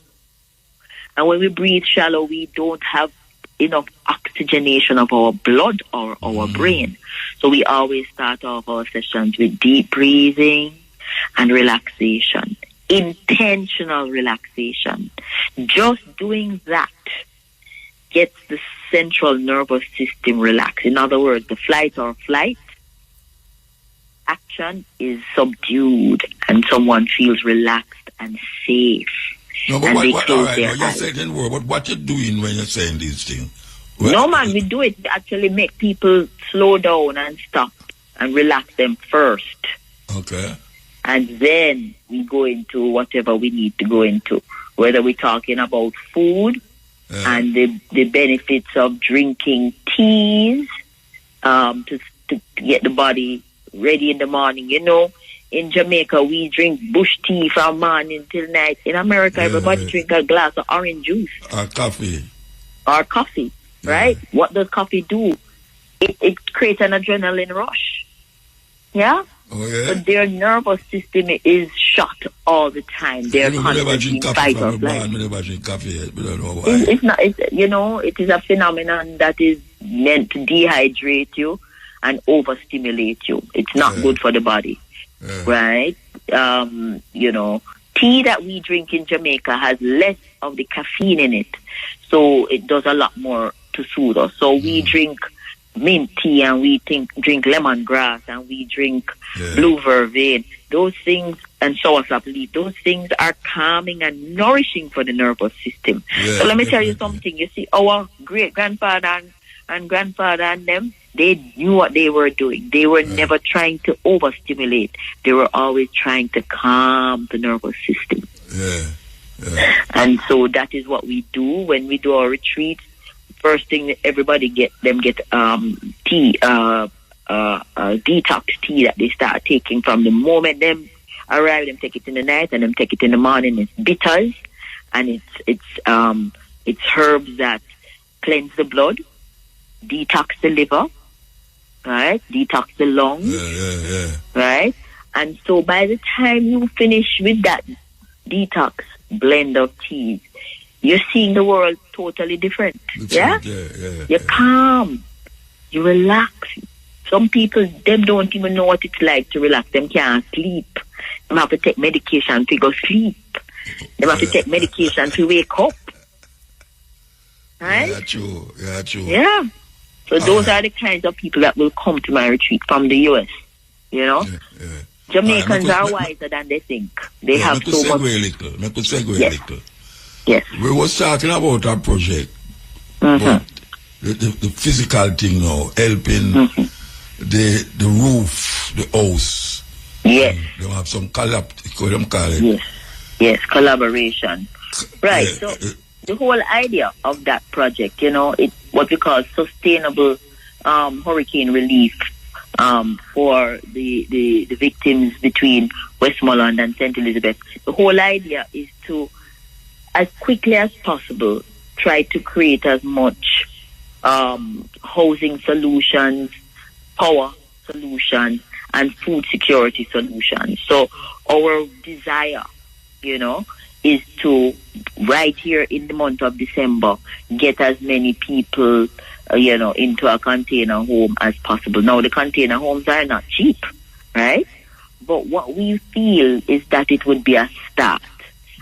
And when we breathe shallow, we don't have enough oxygenation of our blood or our brain. So we always start off our sessions with deep breathing and relaxation. Intentional relaxation. Just doing that gets the central nervous system relaxed. In other words, the flight or flight action is subdued and someone feels relaxed and safe. No, but and they all close right, their you're eyes. saying word, but what you doing when you're saying these things? No, man, we do it to actually make people slow down and stop and relax them first. Okay. And then we go into whatever we need to go into, whether we're talking about food and the benefits of drinking teas to get the body ready in the morning. You know, in Jamaica, we drink bush tea from morning till night. In America, everybody drink a glass of orange juice. Or coffee. Or coffee, right? What does coffee do? It creates an adrenaline rush. Yeah? Oh, yeah? But their nervous system is shut all the time. They're constantly in fight or flight. I never drink coffee yet, but I don't know why. It's not, it is a phenomenon that is meant to dehydrate you and overstimulate you. It's not good for the body, right? Tea that we drink in Jamaica has less of the caffeine in it, so it does a lot more to soothe us. So we drink mint tea and we drink lemongrass and we drink blue vervain. Those things, and soursop leaf, those things are calming and nourishing for the nervous system. So let me tell you something. You see, our great-grandfather and grandfather and them, they knew what they were doing. They were never trying to overstimulate. They were always trying to calm the nervous system. And so that is what we do when we do our retreats. First thing that everybody get tea, detox tea that they start taking from the moment them arrive. Them take it in the night and them take it in the morning. It's bitters and it's herbs that cleanse the blood, detox the liver, right? Detox the lungs, right? And so by the time you finish with that detox blend of teas, you're seeing the world totally different. You're calm. You relax. Some people, them don't even know what it's like to relax. Them can't sleep. Them have to take medication to go sleep. Them have to take medication to wake up. Right? Yeah, true. Yeah. So those are the kinds of people that will come to my retreat from the U.S. You know? Jamaicans are wiser than they think. They have so much. Let me segue a little. Yes. We were talking about our project, but the physical thing now, helping the roof, the house. Yes. They have some call it. Yes, collaboration. Right. So the whole idea of that project, it's what we call sustainable hurricane relief for the victims between Westmoreland and St. Elizabeth. The whole idea is to, as quickly as possible, try to create as much housing solutions, power solutions, and food security solutions. So our desire, is to, right here in the month of December, get as many people, into a container home as possible. Now, the container homes are not cheap, right? But what we feel is that it would be a start.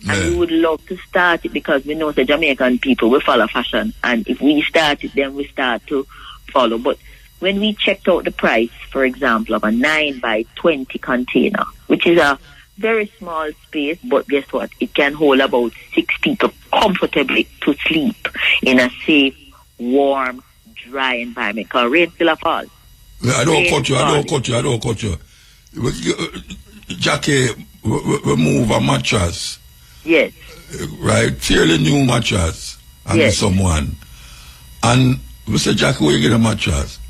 And we would love to start it because we know the Jamaican people will follow fashion. And if we start it, then we start to follow. But when we checked out the price, for example, of a 9 by 20 container, which is a very small space, but guess what? It can hold about 6 people comfortably to sleep in a safe, warm, dry environment. Because rain still falls. I don't cut you. Jackie, we move a mattress. Yes. Right? Fairly new mattress. And someone. And we said, Jackie, where you get a mattress?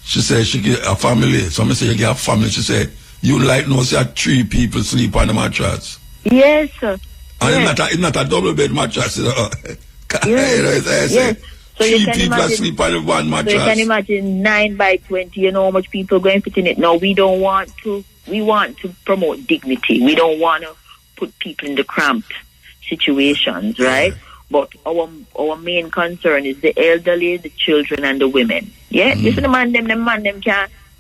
She said she get a family. So I said, you get a family. She said, you like no say 3 people sleep on the mattress. Yes, sir. And it's not a double bed mattress. Yes. So 3 people sleep on one mattress. So you can imagine 9 by 20, you know how much people going to fit in it. No, we want to promote dignity. We don't want to put people in the cramped situations, right? But our main concern is the elderly, the children, and the women. Yeah, you see the man them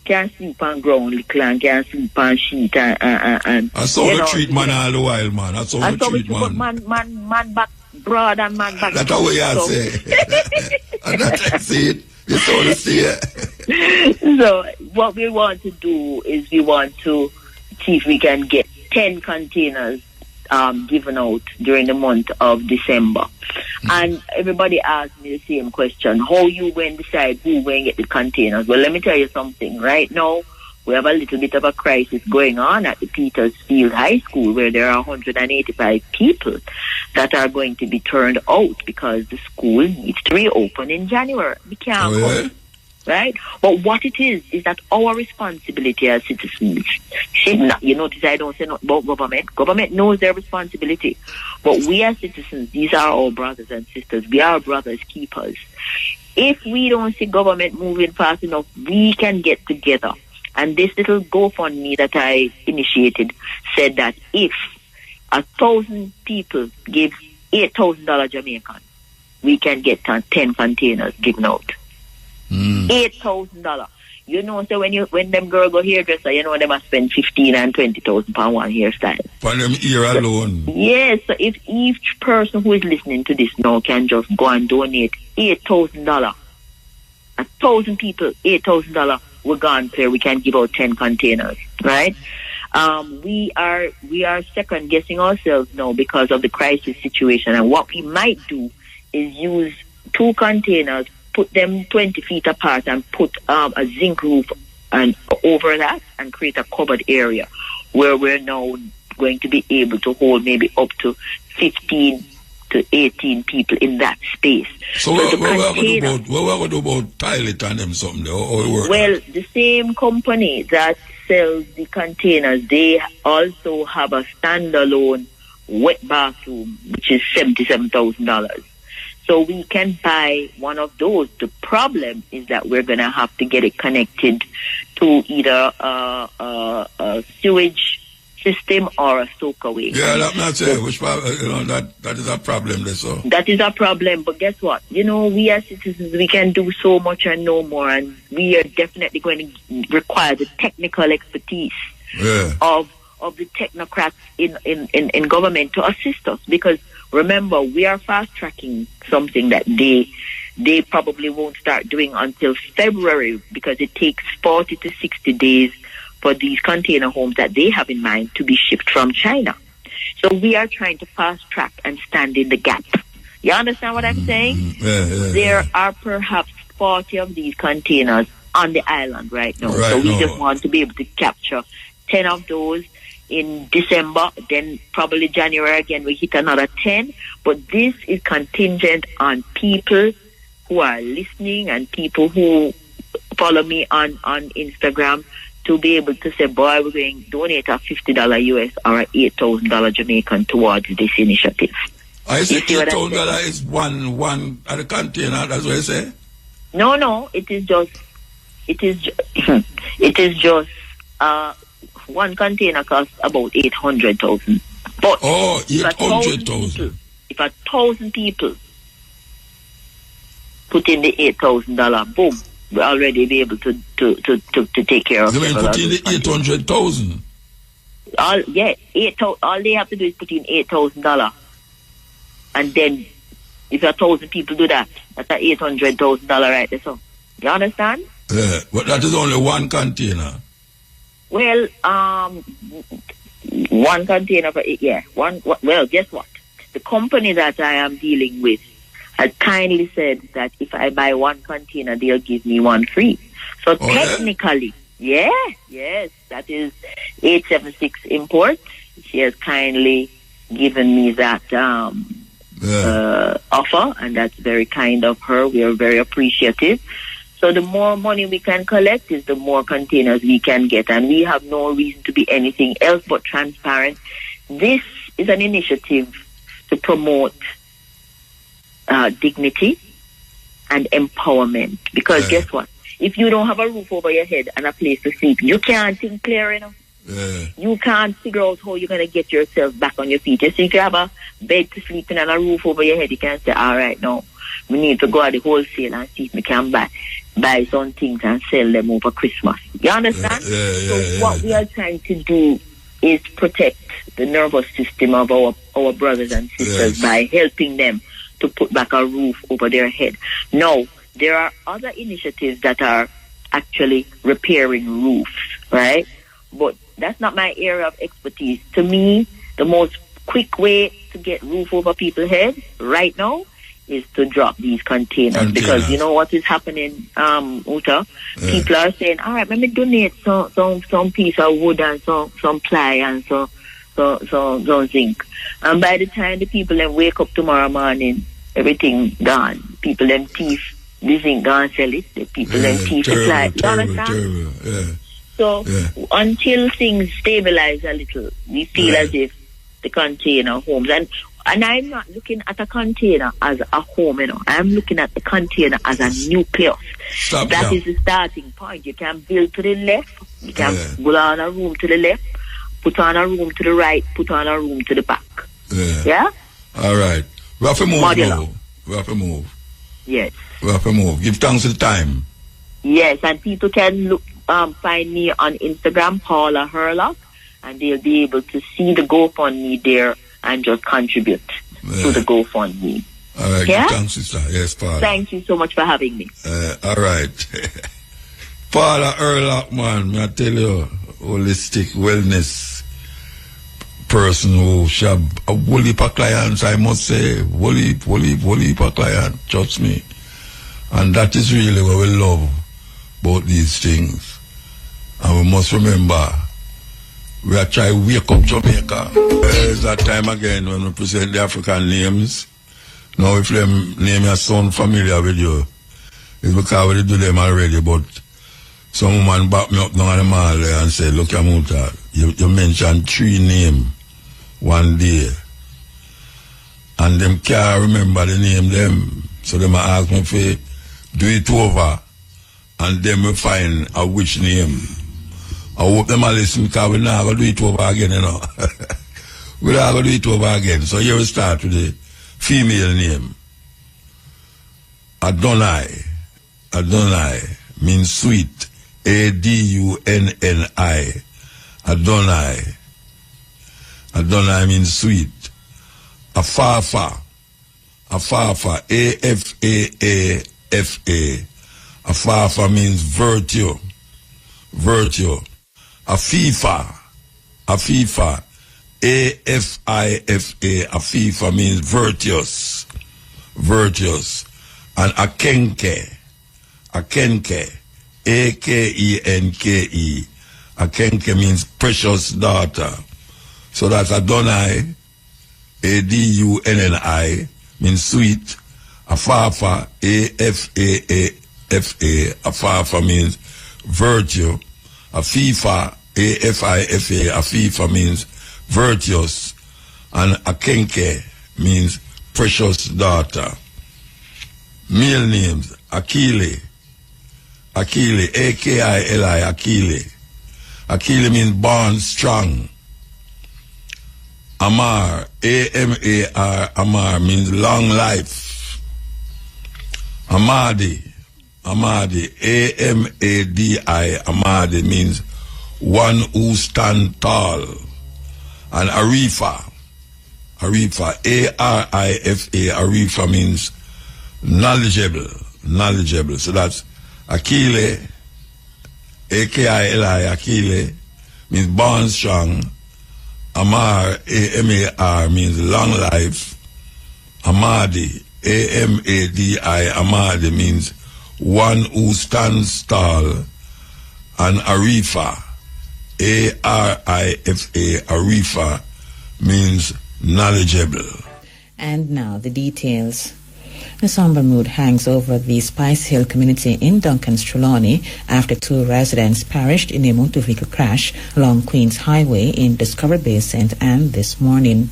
can't sleep on ground, little, and can't sleep on sheet and I saw the treat man all the while, man. I saw the treat man. Man back broad and man back. That's how we are say. And that's it. You saw the see it. So what we want to do is we want to see if we can get 10 containers given out during the month of December. And everybody asked me the same question: how you going to decide who going to get the containers? Well, let me tell you something. Right now, we have a little bit of a crisis going on at the Petersfield High School, where there are 185 people that are going to be turned out because the school needs to reopen in January. We can't come. Right? But what it is that our responsibility as citizens. You notice I don't say nothing about government. Government knows their responsibility. But we as citizens, these are our brothers and sisters. We are brothers keepers. If we don't see government moving fast enough, we can get together. And this little GoFundMe that I initiated said that if 1,000 people give $8,000 Jamaican, we can get 10 containers given out. $8,000. You know, so when them girls go hairdresser, you know, they must spend 15 and 20,000 pound one hairstyle. For them ear alone. Yes, so if each person who is listening to this now can just go and donate $8,000, 1,000 people, $8,000, we're gone clear. We can give out 10 containers, right? We are second guessing ourselves now because of the crisis situation, and what we might do is use 2 containers, put them 20 feet apart, and put a zinc roof and over that, and create a covered area where we're now going to be able to hold maybe up to 15 to 18 people in that space. So what we going to do about toilet and them something there? Well, the same company that sells the containers, they also have a standalone wet bathroom, which is $77,000. So we can buy one of those. The problem is that we're going to have to get it connected to either a sewage system or a soakaway. Yeah, that's not saying which that is a problem. That is a problem. But guess what? You know, we as citizens, we can do so much and no more, and we are definitely going to require the technical expertise of the technocrats in government to assist us, because remember, we are fast-tracking something that they probably won't start doing until February, because it takes 40 to 60 days for these container homes that they have in mind to be shipped from China. So we are trying to fast-track and stand in the gap. You understand what I'm saying? There are perhaps 40 of these containers on the island right now. So we just want to be able to capture 10 of those in December, then probably January again we hit another 10. But this is contingent on people who are listening and people who follow me on Instagram to be able to say, boy, we're going to donate a $50 US or a $8,000 Jamaican towards this initiative. I say $8,000 is one at a container, that's what I say? No, it is just one container costs about 800,000. But 800,000. If 1,000 people put in the $8,000, boom, we'll already be able to take care of it. You mean put in the 800,000? All they have to do is put in $8,000, and then if 1,000 people do that, that's $800,000 right there. So you understand? Yeah, but that is only one container. Well, one container for one. Well, guess what? The company that I am dealing with has kindly said that if I buy one container, they'll give me one free. So technically, yes, that is 876 Import. She has kindly given me that offer, and that's very kind of her. We are very appreciative. So the more money we can collect is the more containers we can get, and we have no reason to be anything else but transparent. This is an initiative to promote dignity and empowerment, because guess what? If you don't have a roof over your head and a place to sleep, you can't think clear enough. You can't figure out how you're going to get yourself back on your feet. You see, if you have a bed to sleep in and a roof over your head, you can say, all right, now we need to go at the wholesale and see if we can buy some things and sell them over Christmas. You understand? So what we are trying to do is protect the nervous system of our brothers and sisters by helping them to put back a roof over their head. Now, there are other initiatives that are actually repairing roofs, right? But that's not my area of expertise. To me, the most quick way to get roof over people's heads right now is to drop these containers. Because you know what is happening, Uta? Yeah. People are saying, all right, let me donate some piece of wood and some ply and some zinc. And by the time the people then wake up tomorrow morning, everything gone. People then thief the zinc gone sell it. The people then thief the ply. Terrible. Yeah. So until things stabilize a little, we feel as if the container homes, and I'm not looking at a container as a home, I'm looking at the container as a nucleus. That is the starting point. You can build to the left, you can put on a room to the left, put on a room to the right, put on a room to the back. Yeah? All right. We have to move now. We have to move. Yes. We have to move. Give thanks to the time. Yes, and people can find me on Instagram, Paula Herlock, and they'll be able to see the GoFundMe there and just contribute to the GoFundMe. All right, yeah? Thanks, sister. Yes, Paula. Thank you so much for having me. All right. Paula Herlock, man, I tell you, holistic wellness person who shall a whole heap of clients, I must say, whole heap of clients, trust me. And that is really what we love about these things. And we must remember, we are trying to wake up Jamaica. There's that time again when we present the African names. Now if them name sound familiar with you, it's because we do them already, but some woman back me up down the mall there and said, look Muta, you mentioned 3 names one day. And them can't remember the name them. So them ask me if do it over and then we find a which name. I hope them a listen because we're not going to do it over again, We're not going to do it over again. So here we start with the female name. Adonai. Adonai means sweet. A-D-U-N-N-I. Adonai. Adonai means sweet. Afafa. Afafa. A-F-A-A-F-A. Afafa means virtue. Virtue. Afifa. Afifa. A-F-I-F-A. Afifa means virtuous. Virtuous. And Akenke. Akenke. A-K-E-N-K-E. Akenke means precious daughter. So that's Adonai. A-D-U-N-N-I means sweet. Afafa. A-F-A-A-F-A. Afafa means virtue. Afifa. A-F-I-F-A. Afifa means virtuous. And Akenke means precious daughter. Male names. Akile. Akile. A-K-I-L-I. Akile. Akile means born strong. Amar. A-M-A-R. Amar means long life. Amadi. Amadi. A-M-A-D-I. Amadi means one who stand tall. And Arifa. Arifa. A-R-I-F-A. Arifa means knowledgeable. Knowledgeable. So that's Akile. A-K-I-L-I. Akile means born strong. Amar. A-M-A-R means long life. Amadi. A-M-A-D-I. Amadi means one who stands tall. And Arifa. A-R-I-F-A. Arifa means knowledgeable. And now the details. A somber mood hangs over the Spice Hill community in Duncan's Trelawney after 2 residents perished in a motor vehicle crash along Queens Highway in Discovery Bay, St. Anne this morning.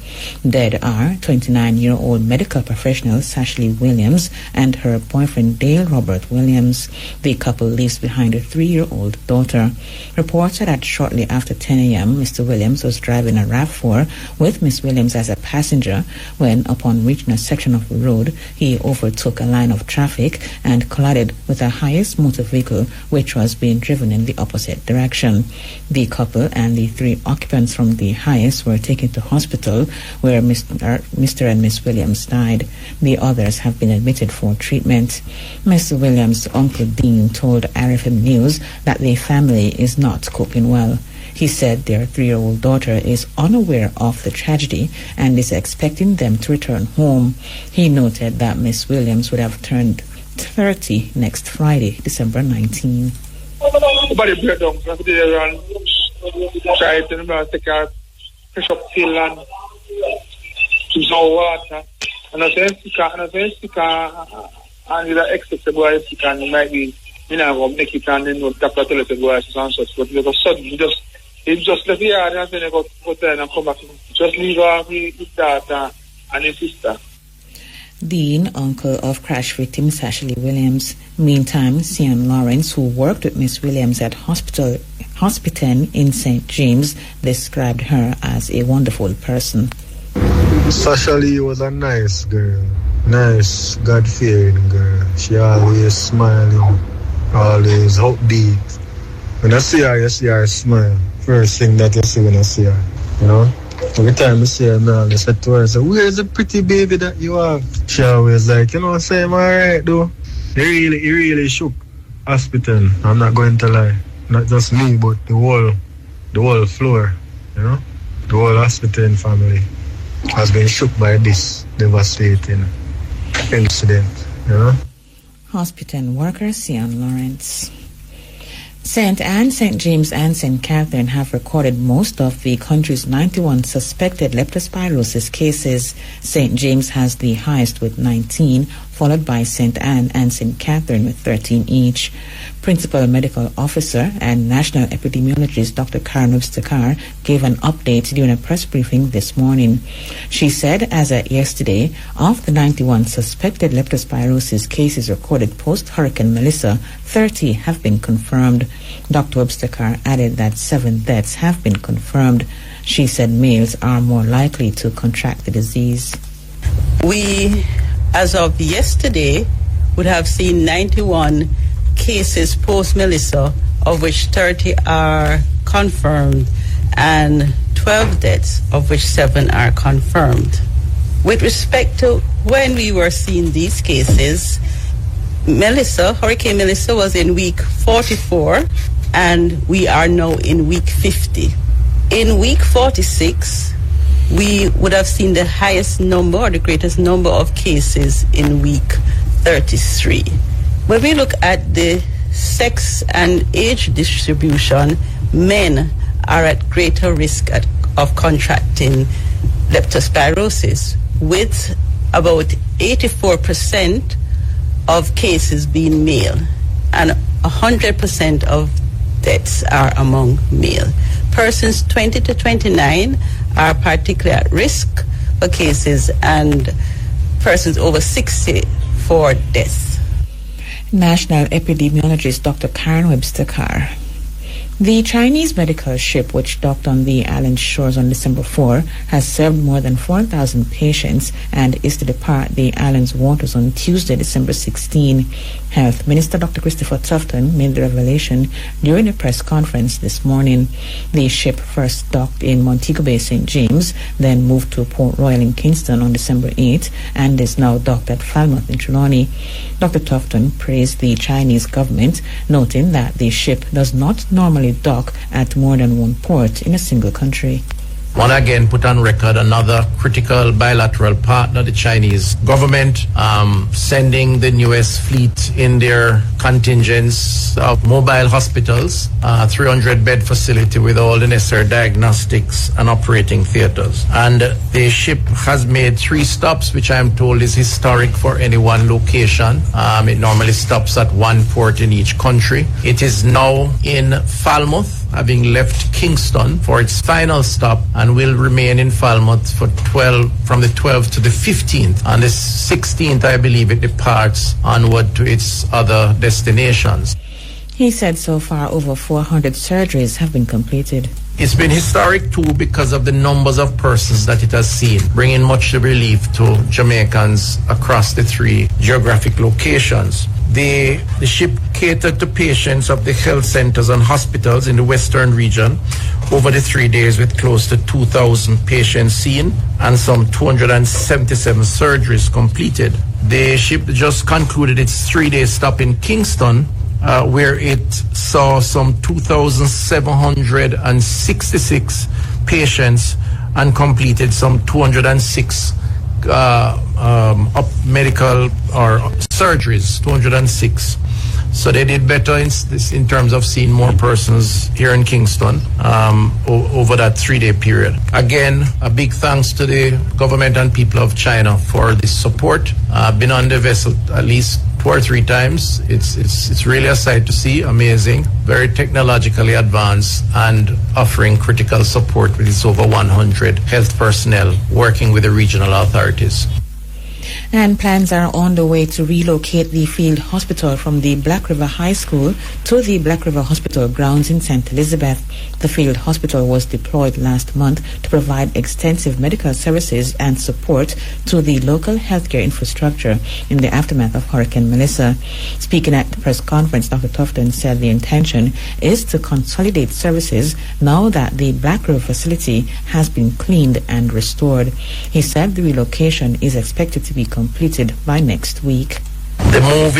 Dead are 29-year-old medical professional Sashley Williams and her boyfriend Dale Robert Williams. The couple leaves behind a 3-year-old daughter. Reports are that shortly after 10 a.m., Mr. Williams was driving a RAV4 with Miss Williams as a passenger when, upon reaching a section of the road, he overtook a line of traffic and collided with a highest motor vehicle which was being driven in the opposite direction. The couple and the 3 occupants from the highest were taken to hospital where Mr. and Miss Williams died. The others have been admitted for treatment. Mr. Williams' uncle Dean told RFM News that the family is not coping well. He said their 3-year-old daughter is unaware of the tragedy and is expecting them to return home. He noted that Miss Williams would have turned 30 next Friday, December 19. Body breakdown, try to take a pressure pill and some water. And I say stick and with the excess of boy stick and might be, make it and then doctor tell us to go and such. But it was sudden, he just left the yard and then I go there and come back. Just leave her with that and his sister. Dean, uncle of crash victim Ashley Williams. Meantime, Sian Lawrence, who worked with Miss Williams at hospital in St. James, described her as a wonderful person. Ashley was a nice girl, nice, God-fearing girl. She always smiling, always upbeat. When I see her, you see her smile. First thing that you see when I see her, Every time I see her, I said to her, where's the pretty baby that you have? She always like, say I'm alright though. He really shook hospital. I'm not going to lie. Not just me, but the whole floor, The whole hospital family has been shook by this devastating incident, Hospital worker Sian Lawrence. St. Anne, St. James and St. Catherine have recorded most of the country's 91 suspected leptospirosis cases. St. James has the highest with 19, followed by St. Anne and St. Catherine with 13 each. Principal Medical Officer and National Epidemiologist Dr. Karen Webster-Carr gave an update during a press briefing this morning. She said as at yesterday, of the 91 suspected leptospirosis cases recorded post-Hurricane Melissa, 30 have been confirmed. Dr. Webster-Carr added that 7 deaths have been confirmed. She said males are more likely to contract the disease. We, as of yesterday, would have seen 91 cases post-Melissa, of which 30 are confirmed, and 12 deaths, of which 7 are confirmed. With respect to when we were seeing these cases, Hurricane Melissa was in week 44, and we are now in week 50. In week 46, we would have seen the highest number or the greatest number of cases in week 33. When we look at the sex and age distribution, men are at greater risk of contracting leptospirosis, with about 84% of cases being male, and 100% of deaths are among male. Persons 20 to 29 are particularly at risk for cases, and persons over 60 for deaths. National Epidemiologist Dr. Karen Webster-Carr. The Chinese medical ship, which docked on the island shores on December 4, has served more than 4,000 patients and is to depart the island's waters on Tuesday, December 16. Health Minister Dr. Christopher Tufton made the revelation during a press conference this morning. The ship first docked in Montego Bay, St. James, then moved to Port Royal in Kingston on December 8 and is now docked at Falmouth in Trelawney. Dr. Tufton praised the Chinese government, noting that the ship does not normally dock at more than one port in a single country. Want to again put on record another critical bilateral partner, the Chinese government, sending the newest fleet in their contingents of mobile hospitals, 300-bed facility with all the necessary diagnostics and operating theaters. And the ship has made 3 stops, which I'm told is historic for any one location. It normally stops at one port in each country. It is now in Falmouth, having left Kingston for its final stop, and will remain in Falmouth from the 12th to the 15th. On the 16th, I believe, it departs onward to its other destinations. He said so far over 400 surgeries have been completed. It's been historic too because of the numbers of persons that it has seen, bringing much relief to Jamaicans across the 3 geographic locations. The ship catered to patients of the health centers and hospitals in the western region over the 3 days, with close to 2,000 patients seen and some 277 surgeries completed. The ship just concluded its 3-day stop in Kingston where it saw some 2,766 patients and completed some 206 medical or surgeries, 206. So they did better in terms of seeing more persons here in Kingston over that 3-day period. Again, a big thanks to the government and people of China for this support. I've been on the vessel at least 2 or 3 times. It's really a sight to see, amazing, very technologically advanced and offering critical support with its over 100 health personnel working with the regional authorities. And plans are on the way to relocate the field hospital from the Black River High School to the Black River Hospital grounds in St. Elizabeth. The field hospital was deployed last month to provide extensive medical services and support to the local healthcare infrastructure in the aftermath of Hurricane Melissa. Speaking at the press conference, Dr. Tufton said the intention is to consolidate services now that the Black River facility has been cleaned and restored. He said the relocation is expected to be completed by next week. The move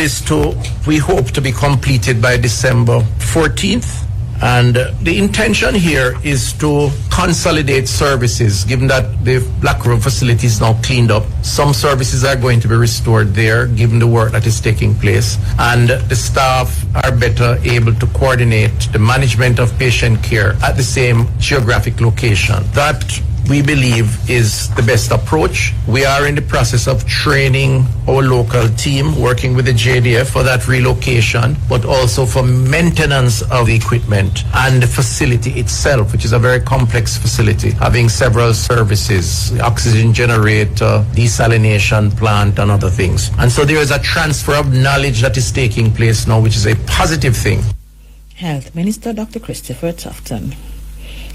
we hope to be completed by December 14th. And the intention here is to consolidate services, given that the Black River facility is now cleaned up. Some services are going to be restored there, given the work that is taking place. And the staff are better able to coordinate the management of patient care at the same geographic location. That, we believe, is the best approach. We are in the process of training our local team, working with the JDF for that relocation, but also for maintenance of the equipment and the facility itself, which is a very complex facility, having several services, oxygen generator, desalination plant, and other things. And so there is a transfer of knowledge that is taking place now, which is a positive thing. Health Minister Dr. Christopher Tufton.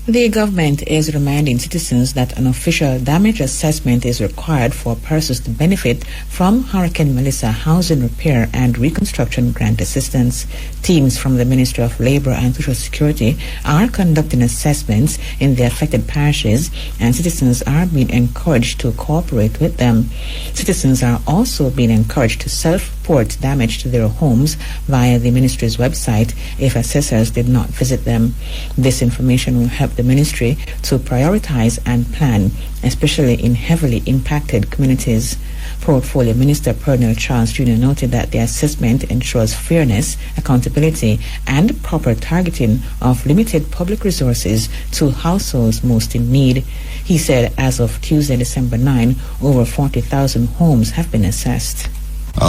The government is reminding citizens that an official damage assessment is required for persons to benefit from Hurricane Melissa housing repair and reconstruction grant assistance. Teams from the Ministry of Labour and Social Security are conducting assessments in the affected parishes, and citizens are being encouraged to cooperate with them. Citizens are also being encouraged to self-report damage to their homes via the ministry's website if assessors did not visit them. This information will help the ministry to prioritize and plan, especially in heavily impacted communities. Portfolio Minister Pernell Charles Jr. noted that the assessment ensures fairness, accountability, and proper targeting of limited public resources to households most in need. He said as of Tuesday, December 9, over 40,000 homes have been assessed.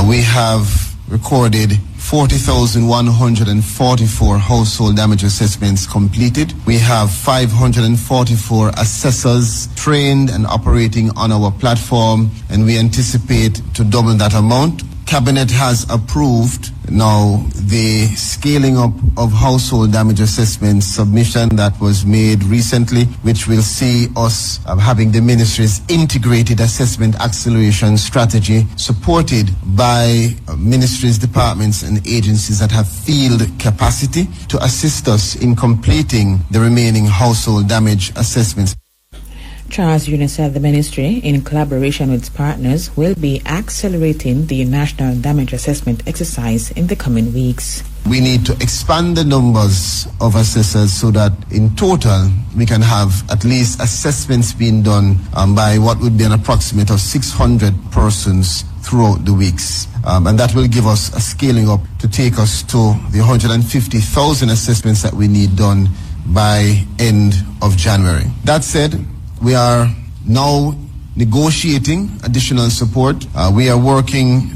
We have recorded 40,144 household damage assessments completed. We have 544 assessors trained and operating on our platform, and we anticipate to double that amount. Cabinet has approved now the scaling up of household damage assessment submission that was made recently, which will see us having the ministry's integrated assessment acceleration strategy supported by ministries, departments and agencies that have field capacity to assist us in completing the remaining household damage assessments. Charles Jr. said the ministry, in collaboration with its partners, will be accelerating the national damage assessment exercise in the coming weeks. We need to expand the numbers of assessors so that in total we can have at least assessments being done by what would be an approximate of 600 persons throughout the weeks. And that will give us a scaling up to take us to the 150,000 assessments that we need done by end of January. That said, we are now negotiating additional support. We are working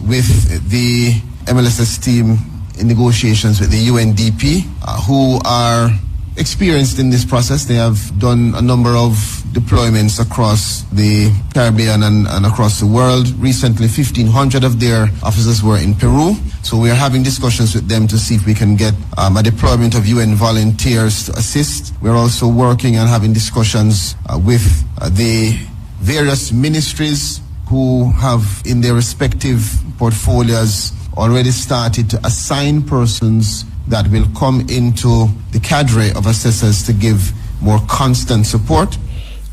with the MLSS team in negotiations with the UNDP, who are experienced in this process. They have done a number of deployments across the Caribbean and across the world. Recently, 1,500 of their officers were in Peru. So we are having discussions with them to see if we can get a deployment of UN volunteers to assist. We're also working and having discussions with the various ministries who have in their respective portfolios already started to assign persons that will come into the cadre of assessors to give more constant support.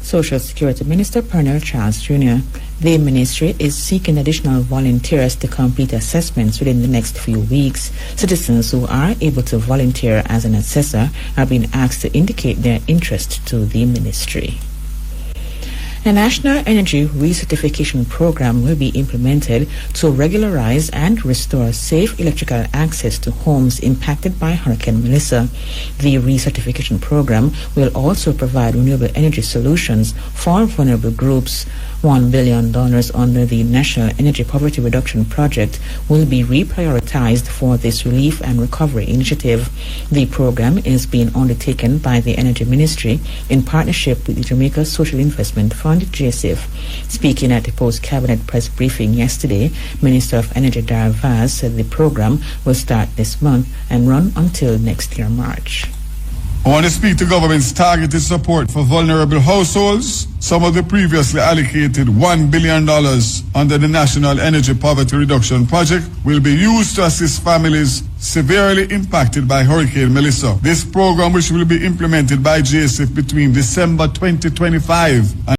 Social Security Minister Pernell Charles Jr. The ministry is seeking additional volunteers to complete assessments within the next few weeks. Citizens who are able to volunteer as an assessor are being asked to indicate their interest to the ministry. A national energy recertification program will be implemented to regularize and restore safe electrical access to homes impacted by Hurricane Melissa. The recertification program will also provide renewable energy solutions for vulnerable groups. $1 billion under the National Energy Poverty Reduction Project will be reprioritized for this relief and recovery initiative. The program is being undertaken by the Energy Ministry in partnership with the Jamaica Social Investment Fund, JSIF. Speaking at the post-cabinet press briefing yesterday, Minister of Energy Dar Vaz said the program will start this month and run until next year, March. I want to speak to government's targeted support for vulnerable households. Some of the previously allocated $1 billion under the National Energy Poverty Reduction Project will be used to assist families severely impacted by Hurricane Melissa. This program, which will be implemented by JSIF between December 2025 and